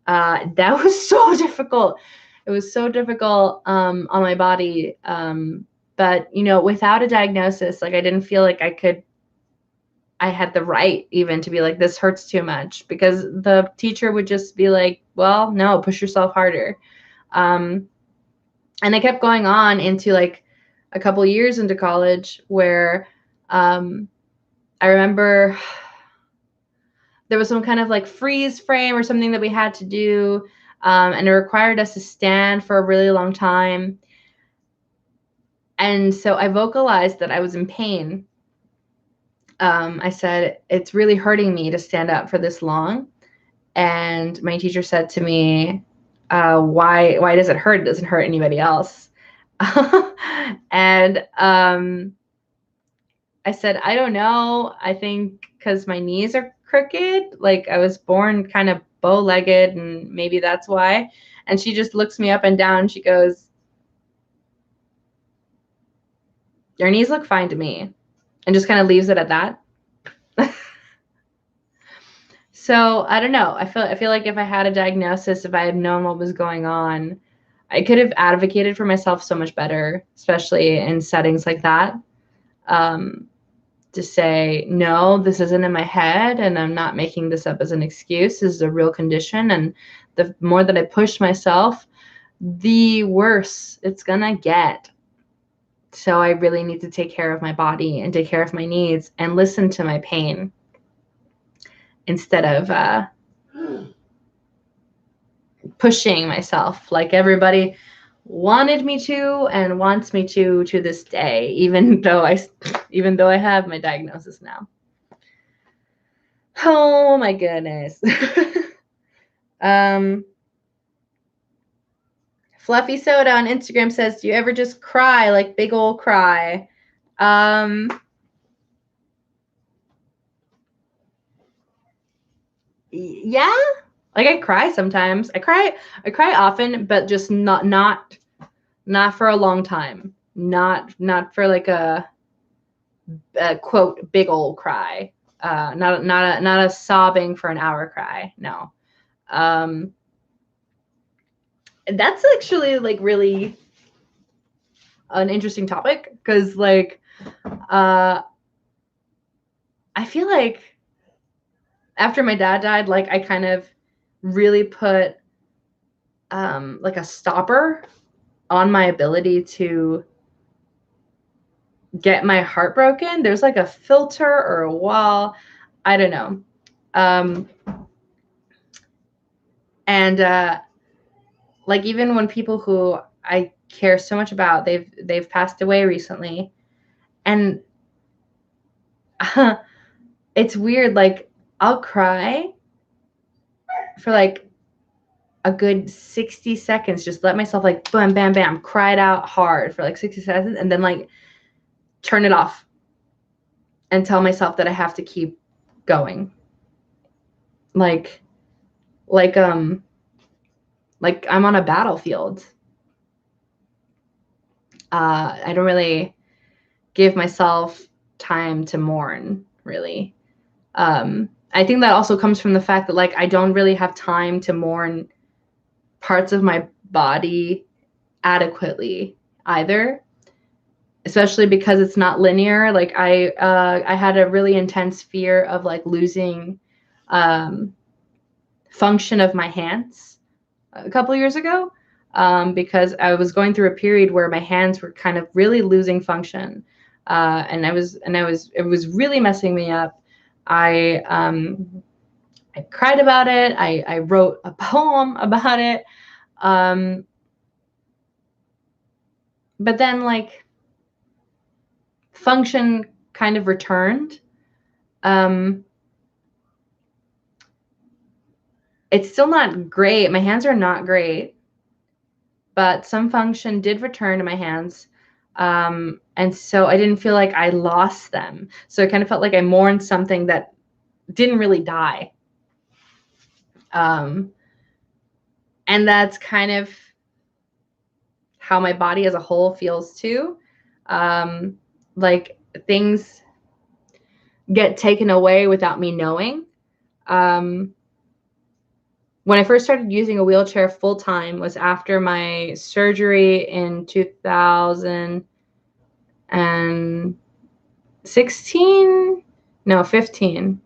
That was so difficult. It was so difficult on my body. But, without a diagnosis, like I didn't feel like I had the right even to be like, this hurts too much, because the teacher would just be like, well, no, push yourself harder. And I kept going on into like a couple years into college where I remember there was some kind of like freeze frame or something that we had to do. And it required us to stand for a really long time. And so I vocalized that I was in pain. I said, it's really hurting me to stand up for this long. And my teacher said to me, why does it hurt? It doesn't hurt anybody else. And I said, I don't know. I think because my knees are crooked, like I was born kind of bow-legged, and maybe that's why. And she just looks me up and down. She goes, your knees look fine to me, and just kind of leaves it at that. So I don't know. I feel like if I had a diagnosis, if I had known what was going on, I could have advocated for myself so much better, especially in settings like that. To say, no, this isn't in my head, and I'm not making this up as an excuse. This is a real condition, and the more that I push myself, the worse it's gonna get. So I really need to take care of my body and take care of my needs and listen to my pain instead of pushing myself like everybody wanted me to and wants me to this day, even though I have my diagnosis now. Oh my goodness. Fluffy Soda on Instagram says, do you ever just cry, like big old cry? Yeah, like I cry sometimes. I cry often, but just not for a long time. Not for like a quote big old cry. Not a sobbing for an hour cry. No. That's actually like really an interesting topic, because like I feel like after my dad died, like I kind of really put like a stopper on my ability to get my heart broken. There's like a filter or a wall. I don't know. And like even when people who I care so much about, they've passed away recently, and it's weird. Like I'll cry for like a good 60 seconds, just let myself like bam, bam, bam, cry it out hard for like 60 seconds, and then like turn it off and tell myself that I have to keep going. Like I'm on a battlefield. I don't really give myself time to mourn, really. I think that also comes from the fact that like I don't really have time to mourn parts of my body adequately either, especially because it's not linear. Like I had a really intense fear of like losing function of my hands a couple of years ago, because I was going through a period where my hands were kind of really losing function, and it was really messing me up. I cried about it. I wrote a poem about it. But then like function kind of returned. It's still not great. My hands are not great, but some function did return to my hands. And so I didn't feel like I lost them. So I kind of felt like I mourned something that didn't really die. And that's kind of how my body as a whole feels too. Like things get taken away without me knowing. When I first started using a wheelchair full time was after my surgery in 2016? No, 15.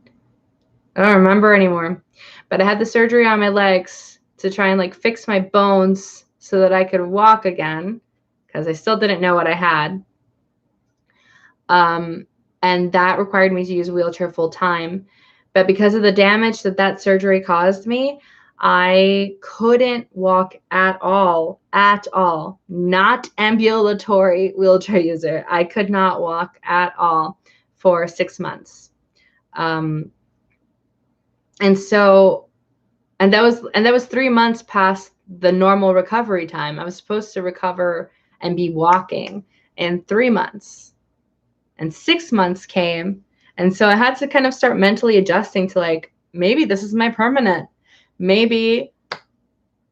I don't remember anymore. But I had the surgery on my legs to try and like fix my bones so that I could walk again, because I still didn't know what I had. And that required me to use a wheelchair full time. But because of the damage that surgery caused me, I couldn't walk at all. Not ambulatory wheelchair user. I could not walk at all for 6 months. And that was 3 months past the normal recovery time. I was supposed to recover and be walking in 3 months, and 6 months came. And so I had to kind of start mentally adjusting to like, maybe this is my permanent. Maybe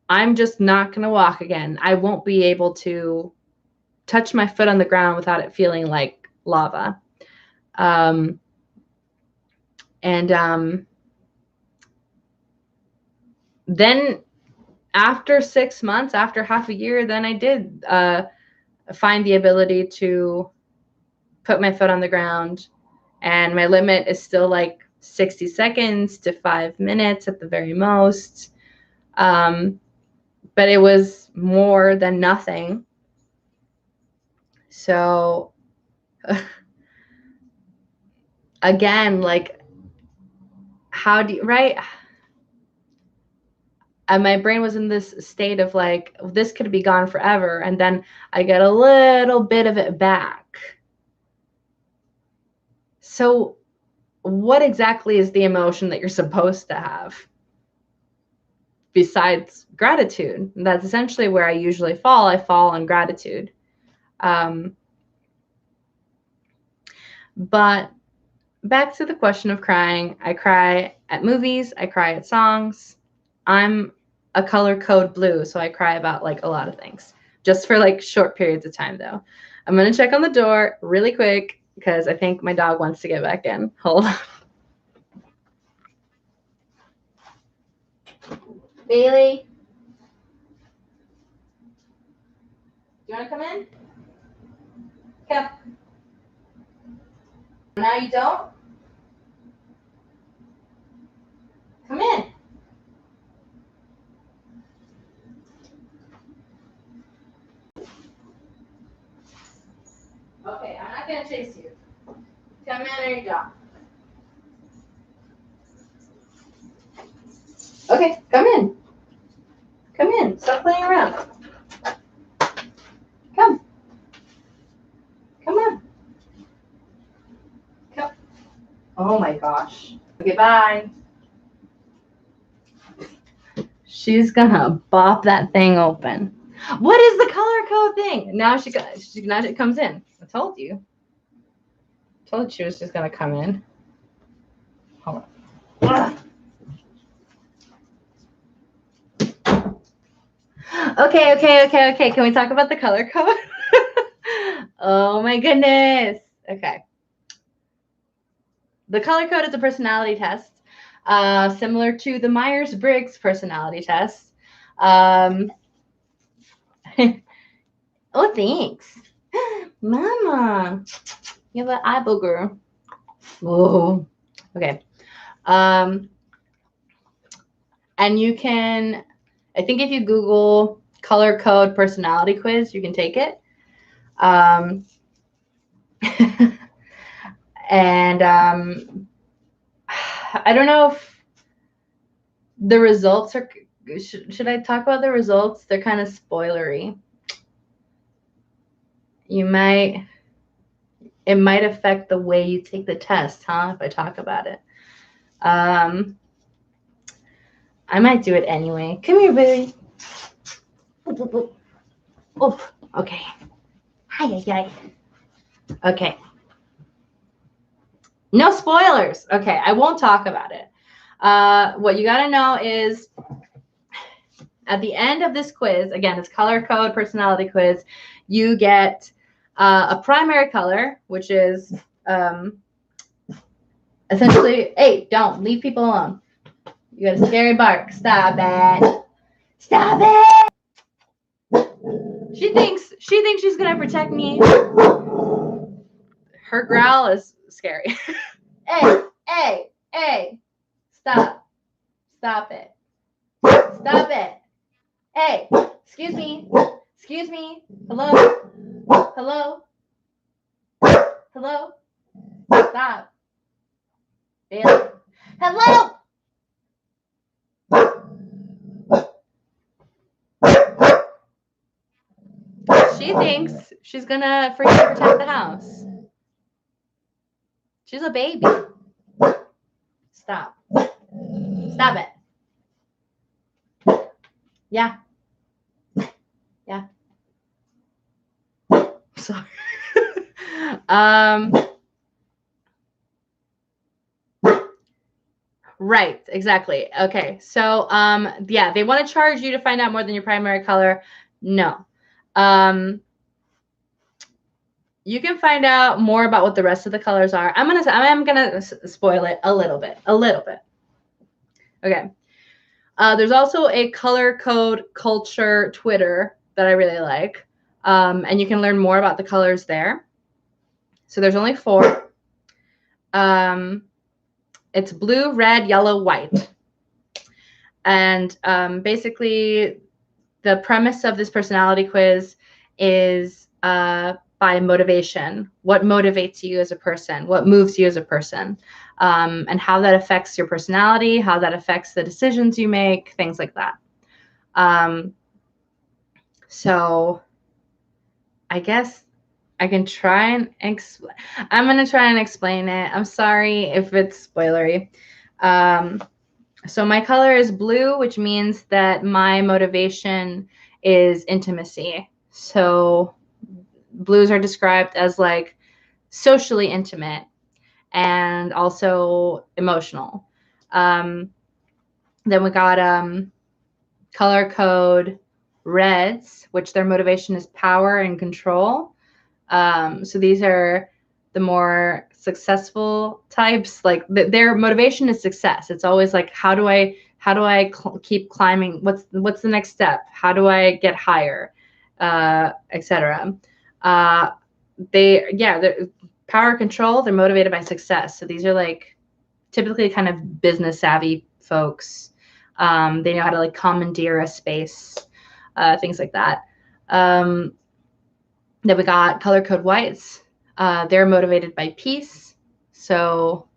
I'm just not going to walk again. I won't be able to touch my foot on the ground without it feeling like lava. Then after 6 months, after half a year, then I did find the ability to put my foot on the ground. And my limit is still like 60 seconds to 5 minutes at the very most. But it was more than nothing. So again, like, how do you, right? And my brain was in this state of like, this could be gone forever. And then I get a little bit of it back. So what exactly is the emotion that you're supposed to have besides gratitude? That's essentially where I usually fall. I fall on gratitude. But back to the question of crying. I cry at movies. I cry at songs. I'm a color code blue, so I cry about like a lot of things, just for like short periods of time though. I'm going to check on the door really quick because I think my dog wants to get back in. Hold on. Bailey, do you want to come in? Come. Now you don't? Come in. Okay, I'm not going to chase you. Come in or you don't. Okay, come in. Come in. Stop playing around. Come. Come on. Come. Oh my gosh. Okay, bye. She's gonna bop that thing open. What is the color code thing? Now now it comes in. I told you. I told you she was just gonna come in. Hold on. Okay. Can we talk about the color code? Oh my goodness. Okay. The color code is a personality test, similar to the Myers-Briggs personality test. Oh, thanks. Mama, you have an eye booger. Oh, okay. And you can, I think if you Google color code personality quiz, you can take it. And I don't know if the results are, should I talk about the results? They're kind of spoilery. It might affect the way you take the test, huh? If I talk about it. I might do it anyway. Come here, baby. Oh, okay. Hi. Okay. No spoilers. Okay, I won't talk about it. What you got to know is at the end of this quiz, again, it's color code personality quiz, you get a primary color, which is essentially, hey, don't leave people alone. You got a scary bark. Stop it. Stop it. She thinks she's going to protect me. Her growl is scary. Hey. Stop it. Stop it. Hey, excuse me. Hello. Stop. Bailey. Hello. She thinks she's gonna freaking protect the house. She's a baby. Stop. Stop it. Yeah. Yeah. Sorry. Right, exactly. Okay. So yeah, they want to charge you to find out more than your primary color. No. You can find out more about what the rest of the colors are. I'm gonna spoil it a little bit. Okay. There's also a color code culture Twitter that I really like, and you can learn more about the colors there. So there's only 4. It's blue, red, yellow, white, and basically the premise of this personality quiz is by motivation. What motivates you as a person? What moves you as a person? And how that affects your personality, how that affects the decisions you make, things like that. So I guess I can try and I'm going to try and explain it. I'm sorry if it's spoilery. So my color is blue, which means that my motivation is intimacy. So blues are described as like socially intimate and also emotional. Then we got color code reds, which their motivation is power and control. So these are the more successful types. Like their motivation is success. It's always like, how do I keep climbing? What's the next step? How do I get higher, etc. They're power control. They're motivated by success. So these are like typically kind of business savvy folks. They know how to like commandeer a space, things like that. Then we got color code whites. They're motivated by peace. So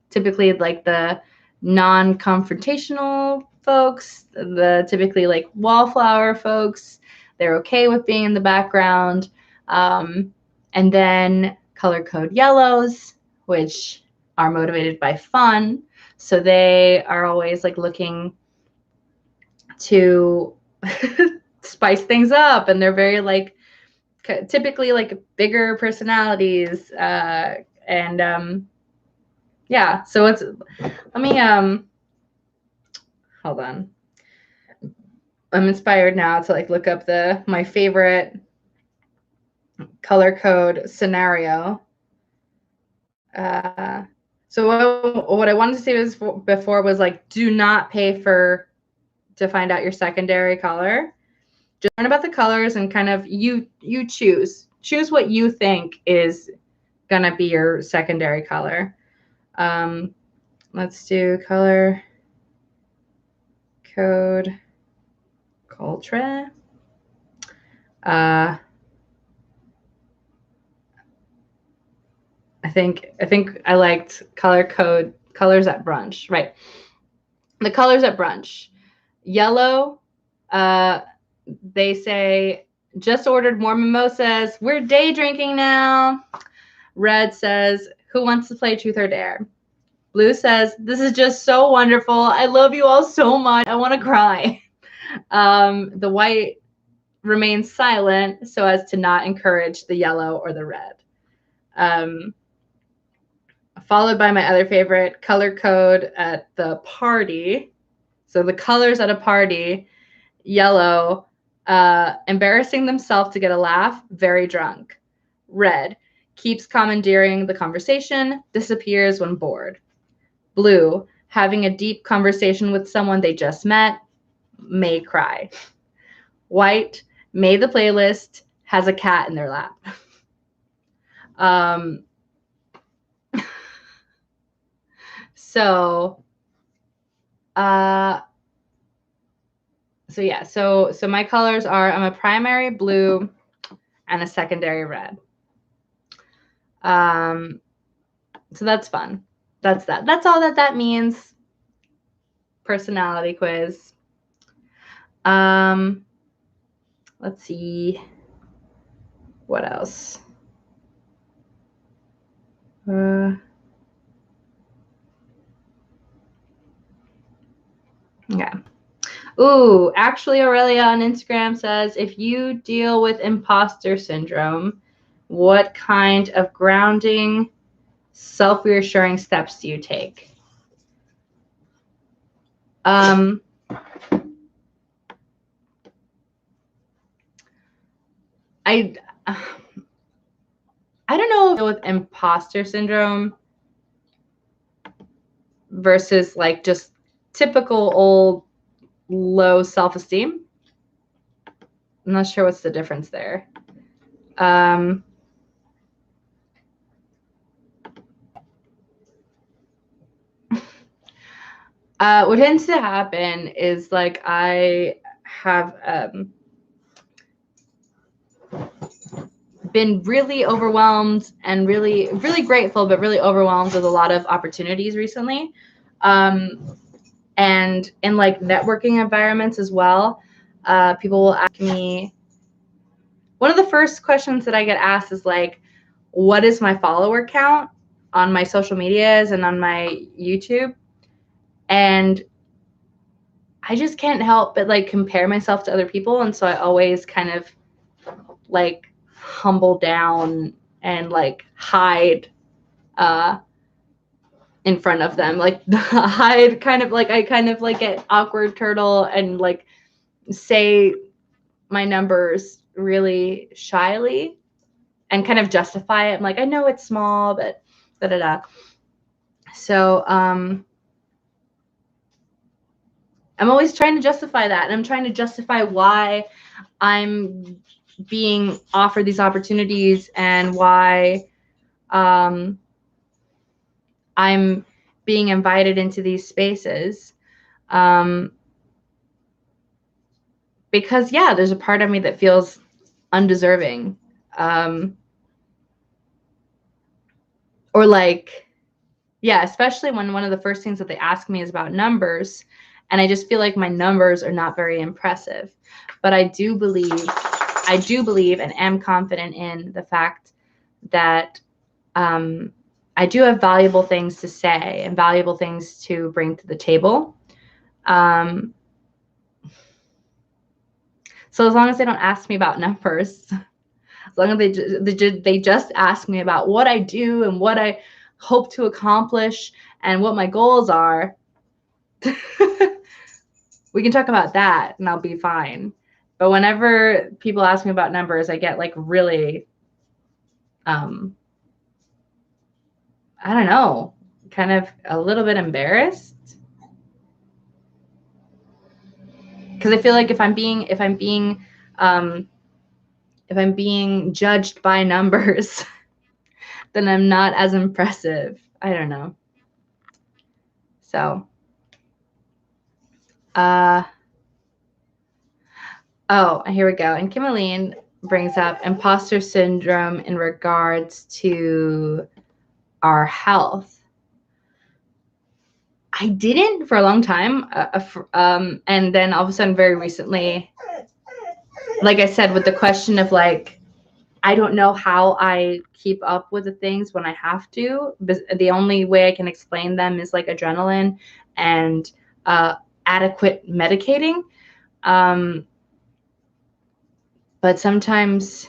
typically like the non-confrontational folks, the typically like wallflower folks, they're okay with being in the background. And then color code yellows, which are motivated by fun. So they are always like looking to spice things up, and they're very like typically like bigger personalities, and yeah. So it's let me hold on. I'm inspired now to like look up my favorite color code scenario. So what I wanted to say before was like, do not pay to find out your secondary color. Just learn about the colors and kind of you choose what you think is gonna be your secondary color. Let's do color code culture. I think I liked colors at brunch. Right. The colors at brunch. Yellow, they say, just ordered more mimosas. We're day drinking now. Red says, who wants to play truth or dare? Blue says, this is just so wonderful. I love you all so much. I want to cry. The white remains silent so as to not encourage the yellow or the red. Followed by my other favorite, color code at the party. So the colors at a party, yellow, embarrassing themselves to get a laugh, very drunk. Red, keeps commandeering the conversation, disappears when bored. Blue, having a deep conversation with someone they just met, may cry. White, made the playlist, has a cat in their lap. So yeah, so my colors are, I'm a primary blue and a secondary red. So that's fun. That's that. That's all that means. Personality quiz. Let's see. What else? Okay. Ooh, actually, Aurelia on Instagram says, if you deal with imposter syndrome, what kind of grounding, self-reassuring steps do you take? I don't know with imposter syndrome versus like just typical old low self-esteem. I'm not sure what's the difference there. What tends to happen is like I have been really overwhelmed and really grateful, but really overwhelmed with a lot of opportunities recently. And in like networking environments as well, people will ask me, one of the first questions that I get asked is like, what is my follower count on my social medias and on my YouTube? And I just can't help but like compare myself to other people. And so I always kind of like humble down and like hide in front of them, like hide, kind of like I kind of like get awkward turtle and like say my numbers really shyly and kind of justify it. I'm like, I know it's small, but da da da. So I'm always trying to justify that, and I'm trying to justify why I'm being offered these opportunities and why I'm being invited into these spaces. Because yeah, there's a part of me that feels undeserving. Or like, yeah, especially when one of the first things that they ask me is about numbers, and I just feel like my numbers are not very impressive. But I do believe and am confident in the fact that I do have valuable things to say and valuable things to bring to the table. So as long as they don't ask me about numbers, as long as they just ask me about what I do and what I hope to accomplish and what my goals are, we can talk about that and I'll be fine. But whenever people ask me about numbers, I get like really, I don't know, kind of a little bit embarrassed. Because I feel like if I'm being judged by numbers, then I'm not as impressive. I don't know. So, oh, here we go. And Kim Aline brings up imposter syndrome in regards to our health. I didn't for a long time, and then all of a sudden, very recently, like I said, with the question of like, I don't know how I keep up with the things when I have to. But the only way I can explain them is like adrenaline and adequate medicating. But sometimes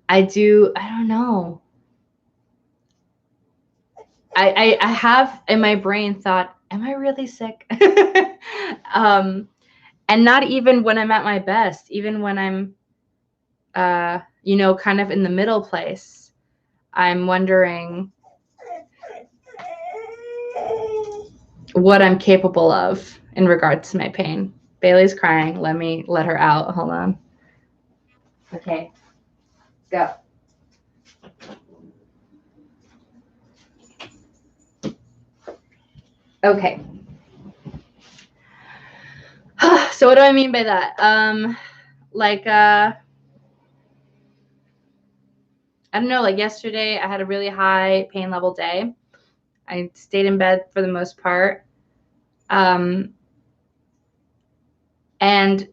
I don't know. I have in my brain thought, am I really sick? And not even when I'm at my best, even when I'm, kind of in the middle place, I'm wondering what I'm capable of in regards to my pain. Bailey's crying. Let me let her out. Hold on. Okay. Go. Okay. So what do I mean by that? I don't know, like yesterday I had a really high pain level day. I stayed in bed for the most part. And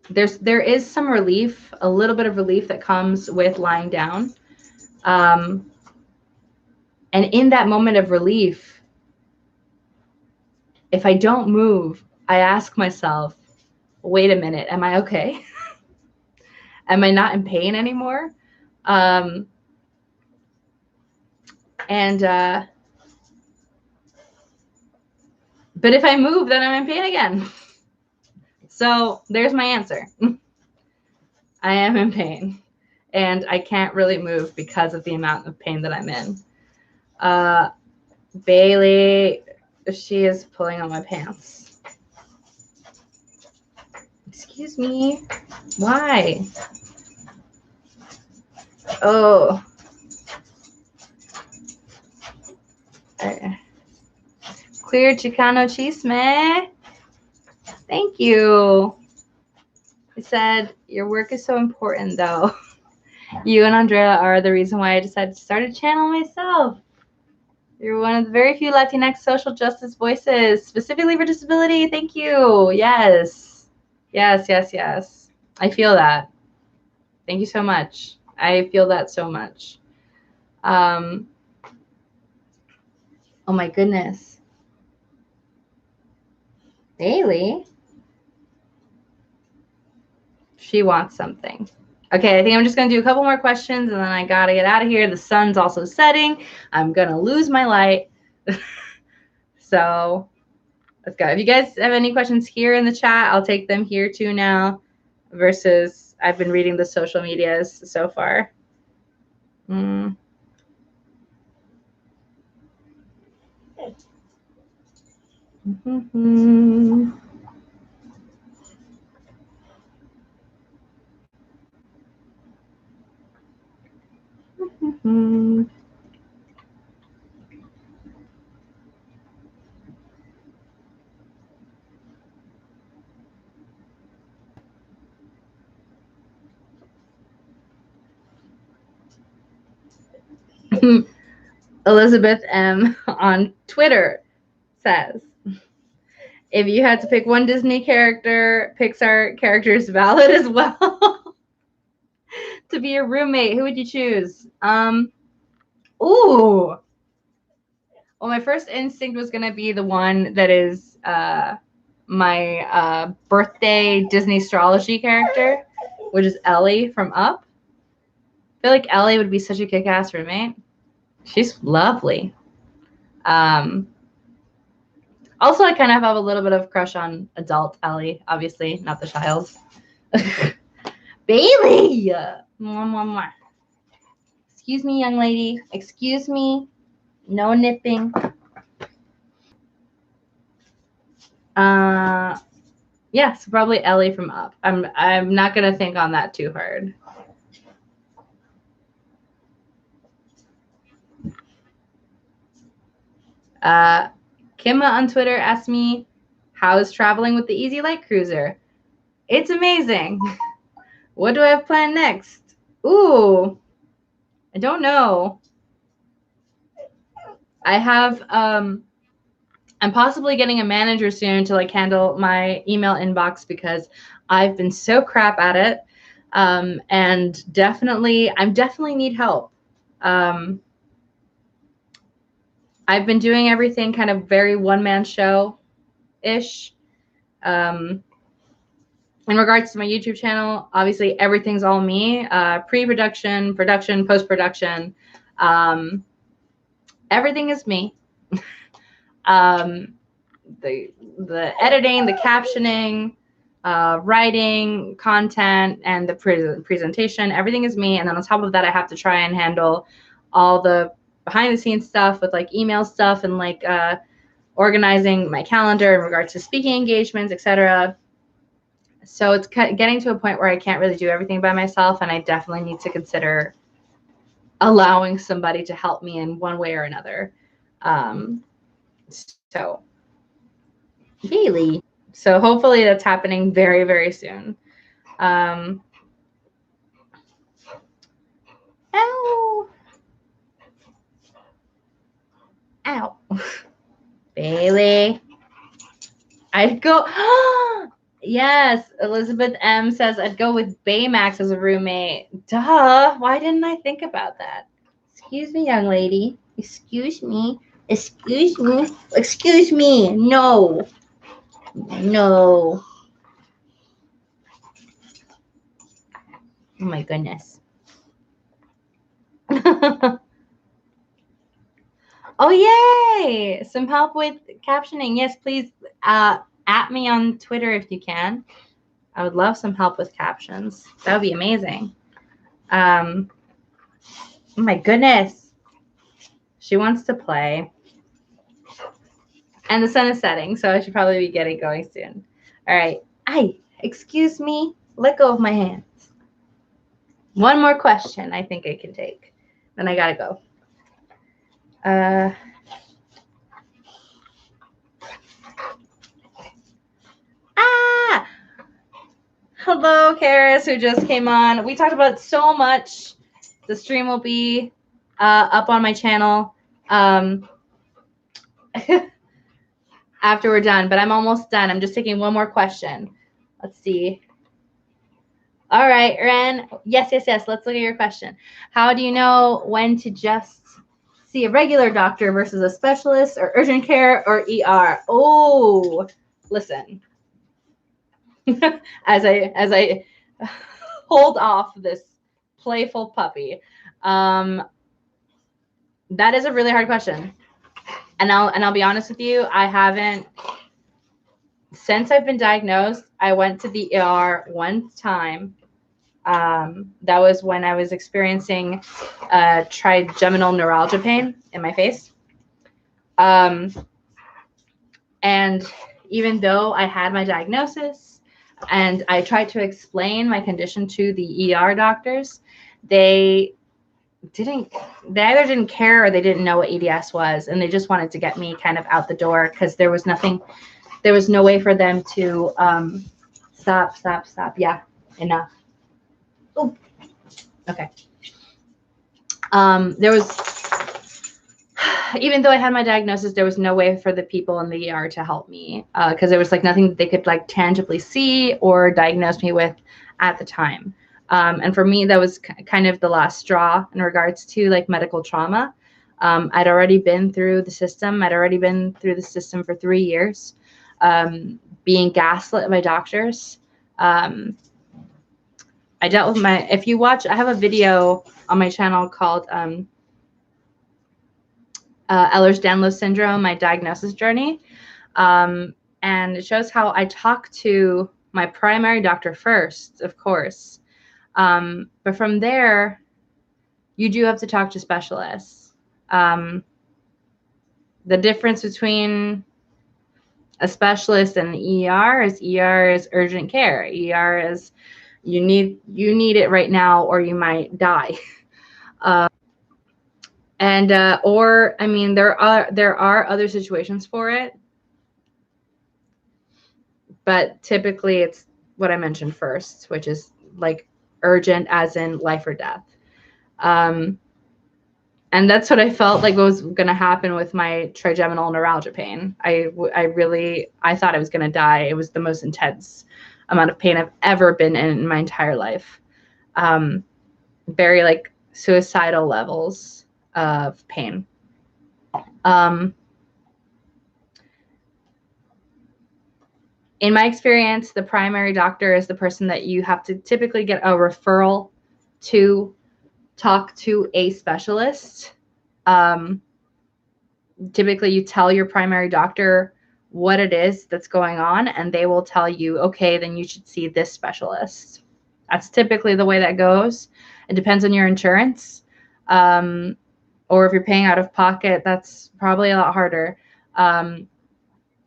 there is some relief, a little bit of relief that comes with lying down. And in that moment of relief, if I don't move, I ask myself, wait a minute, am I okay? Am I not in pain anymore? And but if I move, then I'm in pain again. So there's my answer. I am in pain, and I can't really move because of the amount of pain that I'm in. Bailey, she is pulling on my pants. Excuse me. Why? Oh. Clear Chicano chisme. Thank you. I said, your work is so important, though. You and Andrea are the reason why I decided to start a channel myself. You're one of the very few Latinx social justice voices, specifically for disability. Thank you. Yes. Yes, yes, yes. I feel that. Thank you so much. I feel that so much. Oh, my goodness. Bailey? She wants something. Okay, I think I'm just going to do a couple more questions, and then I got to get out of here. The sun's also setting. I'm going to lose my light. So let's go. If you guys have any questions here in the chat, I'll take them here too now, versus I've been reading the social medias so far. Elizabeth M. on Twitter says, if you had to pick one Disney character, Pixar character is valid as well, to be your roommate, who would you choose? Ooh. Well, my first instinct was going to be the one that is my birthday Disney astrology character, which is Ellie from Up. I feel like Ellie would be such a kick-ass roommate. She's lovely. Also, I kind of have a little bit of crush on adult Ellie, obviously, not the child. Bailey! Mwah, mwah, mwah. Excuse me, young lady. Excuse me. No nipping. Yes, probably Ellie from Up. I'm not gonna think on that too hard. Kimma on Twitter asked me, how is traveling with the Easy Light Cruiser? It's amazing. What do I have planned next? Ooh, I don't know. I have, I'm possibly getting a manager soon to like handle my email inbox because I've been so crap at it. And I definitely need help. I've been doing everything kind of very one-man show-ish. In regards to my YouTube channel, obviously everything's all me. Pre-production, production, post-production. Everything is me. The editing, the captioning, writing, content, and the presentation, everything is me. And then on top of that, I have to try and handle all the behind-the-scenes stuff with like email stuff and like organizing my calendar in regards to speaking engagements, etc. So it's getting to a point where I can't really do everything by myself, and I definitely need to consider allowing somebody to help me in one way or another. So, Bailey. So hopefully that's happening very, very soon. Ow. Ow. Bailey. I'd go. Yes, Elizabeth M says I'd go with Baymax as a roommate. Duh. Why didn't I think about that? Excuse me, young lady. Excuse me. Excuse me. Excuse me. No. No. Oh my goodness. Oh, yay! Some help with captioning. Yes, please at me on Twitter if you can. I would love some help with captions. That would be amazing. Oh my goodness. She wants to play. And the sun is setting, so I should probably be getting going soon. All right. Ay, excuse me. Let go of my hands. One more question I think I can take. Then I gotta go. Hello, Karis, who just came on. We talked about so much. The stream will be up on my channel after we're done, but I'm almost done. I'm just taking one more question. Let's see. All right, Ren. Yes. Let's look at your question. How do you know when to just see a regular doctor versus a specialist or urgent care or ER? Oh, listen. as I hold off this playful puppy. That is a really hard question. And I'll be honest with you, I haven't, since I've been diagnosed, I went to the ER one time. That was when I was experiencing trigeminal neuralgia pain in my face. And even though I had my diagnosis and I tried to explain my condition to the ER doctors, they either didn't care or they didn't know what EDS was, and they just wanted to get me kind of out the door because there was no way for them to stop. Yeah, enough. Oh, okay. There was, even though I had my diagnosis, there was no way for the people in the ER to help me because there was like nothing that they could like tangibly see or diagnose me with at the time. And for me, that was kind of the last straw in regards to like medical trauma. I'd already been through the system. I'd already been through the system for 3 years, being gaslit by doctors. I dealt with if you watch, I have a video on my channel called Ehlers-Danlos Syndrome, my diagnosis journey. And it shows how I talked to my primary doctor first, of course. But from there, you do have to talk to specialists. The difference between a specialist and an ER is urgent care. ER is you need it right now or you might die. Or I mean, there are other situations for it, but typically it's what I mentioned first, which is like urgent as in life or death. And that's what I felt like was going to happen with my trigeminal neuralgia pain. I thought I was going to die. It was the most intense amount of pain I've ever been in my entire life. Very like suicidal levels of pain. In my experience, the primary doctor is the person that you have to typically get a referral to talk to a specialist. Typically, you tell your primary doctor what it is that's going on, and they will tell you, okay, then you should see this specialist. That's typically the way that goes. It depends on your insurance. Or if you're paying out of pocket, that's probably a lot harder.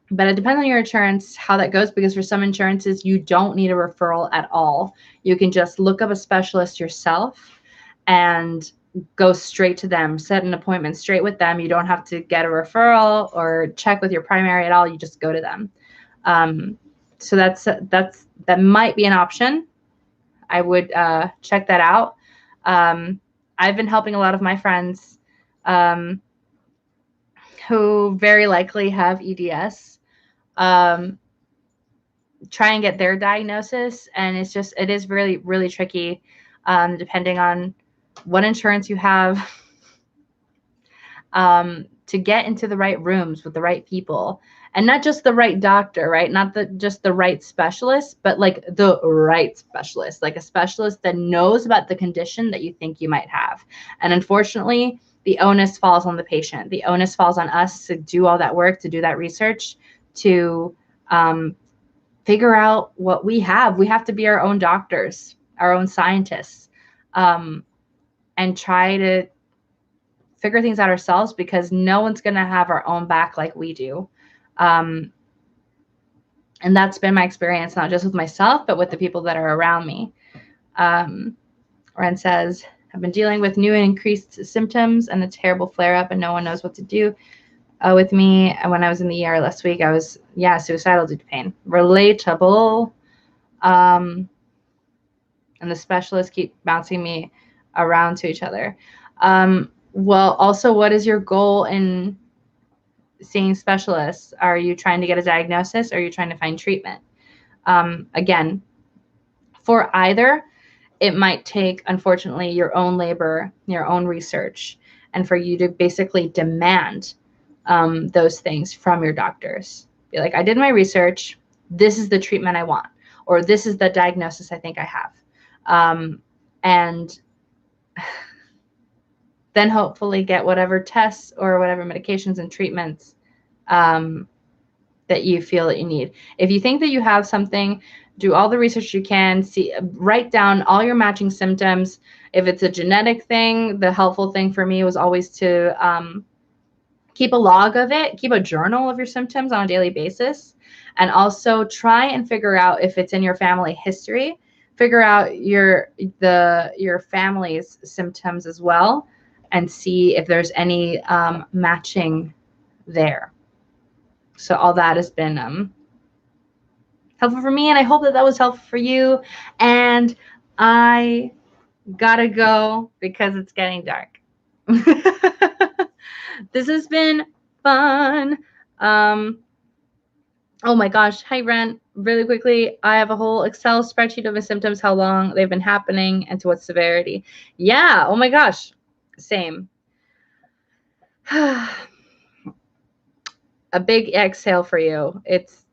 But it depends on your insurance, how that goes, because for some insurances, you don't need a referral at all. You can just look up a specialist yourself and go straight to them, set an appointment straight with them. You don't have to get a referral or check with your primary at all. You just go to them. So that might be an option. I would check that out. I've been helping a lot of my friends who very likely have EDS try and get their diagnosis, and it is really, really tricky depending on what insurance you have. to get into the right rooms with the right people, and not just the right doctor, right? Not just the right specialist, but like the right specialist, like a specialist that knows about the condition that you think you might have. And unfortunately, the onus falls on the patient. The onus falls on us to do all that work, to do that research, to figure out what we have. We have to be our own doctors, our own scientists, and try to figure things out ourselves, because no one's going to have our own back like we do. And that's been my experience, not just with myself, but with the people that are around me. Ren says, I've been dealing with new and increased symptoms and a terrible flare-up, and no one knows what to do with me. And when I was in the ER last week, I was, suicidal due to pain. Relatable. And the specialists keep bouncing me around to each other. Well, also, what is your goal in seeing specialists? Are you trying to get a diagnosis, or are you trying to find treatment? Again, for either, it might take, unfortunately, your own labor, your own research, and for you to basically demand those things from your doctors. Be like, I did my research. This is the treatment I want, or this is the diagnosis I think I have. And then hopefully get whatever tests or whatever medications and treatments that you feel that you need. If you think that you have something, do all the research you can, write down all your matching symptoms. If it's a genetic thing, the helpful thing for me was always to keep a log of it, keep a journal of your symptoms on a daily basis, and also try and figure out if it's in your family history. Figure out your family's symptoms as well, and see if there's any matching there. So all that has been helpful for me, and I hope that was helpful for you. And I gotta go because it's getting dark. This has been fun. Oh my gosh. Hi, Ren. Really quickly, I have a whole Excel spreadsheet of my symptoms, how long they've been happening, and to what severity. Yeah. Oh my gosh. Same. A big exhale for you. It's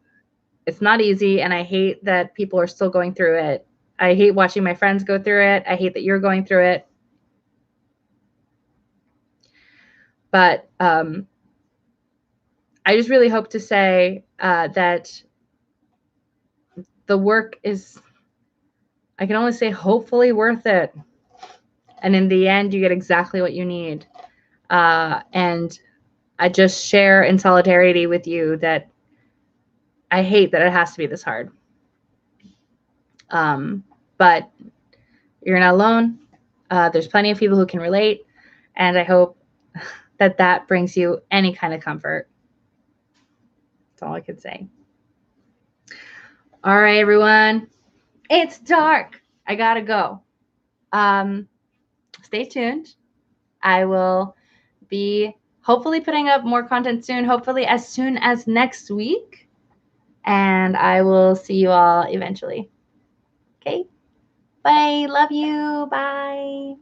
not easy, and I hate that people are still going through it. I hate watching my friends go through it. I hate that you're going through it. But I just really hope to say that the work is, I can only say, hopefully worth it. And in the end, you get exactly what you need. And I just share in solidarity with you that I hate that it has to be this hard. But you're not alone. There's plenty of people who can relate. And I hope that brings you any kind of comfort. That's all I could say. All right, everyone. It's dark. I gotta go. Stay tuned. I will be hopefully putting up more content soon, hopefully as soon as next week. And I will see you all eventually. Okay? Bye. Love you. Bye.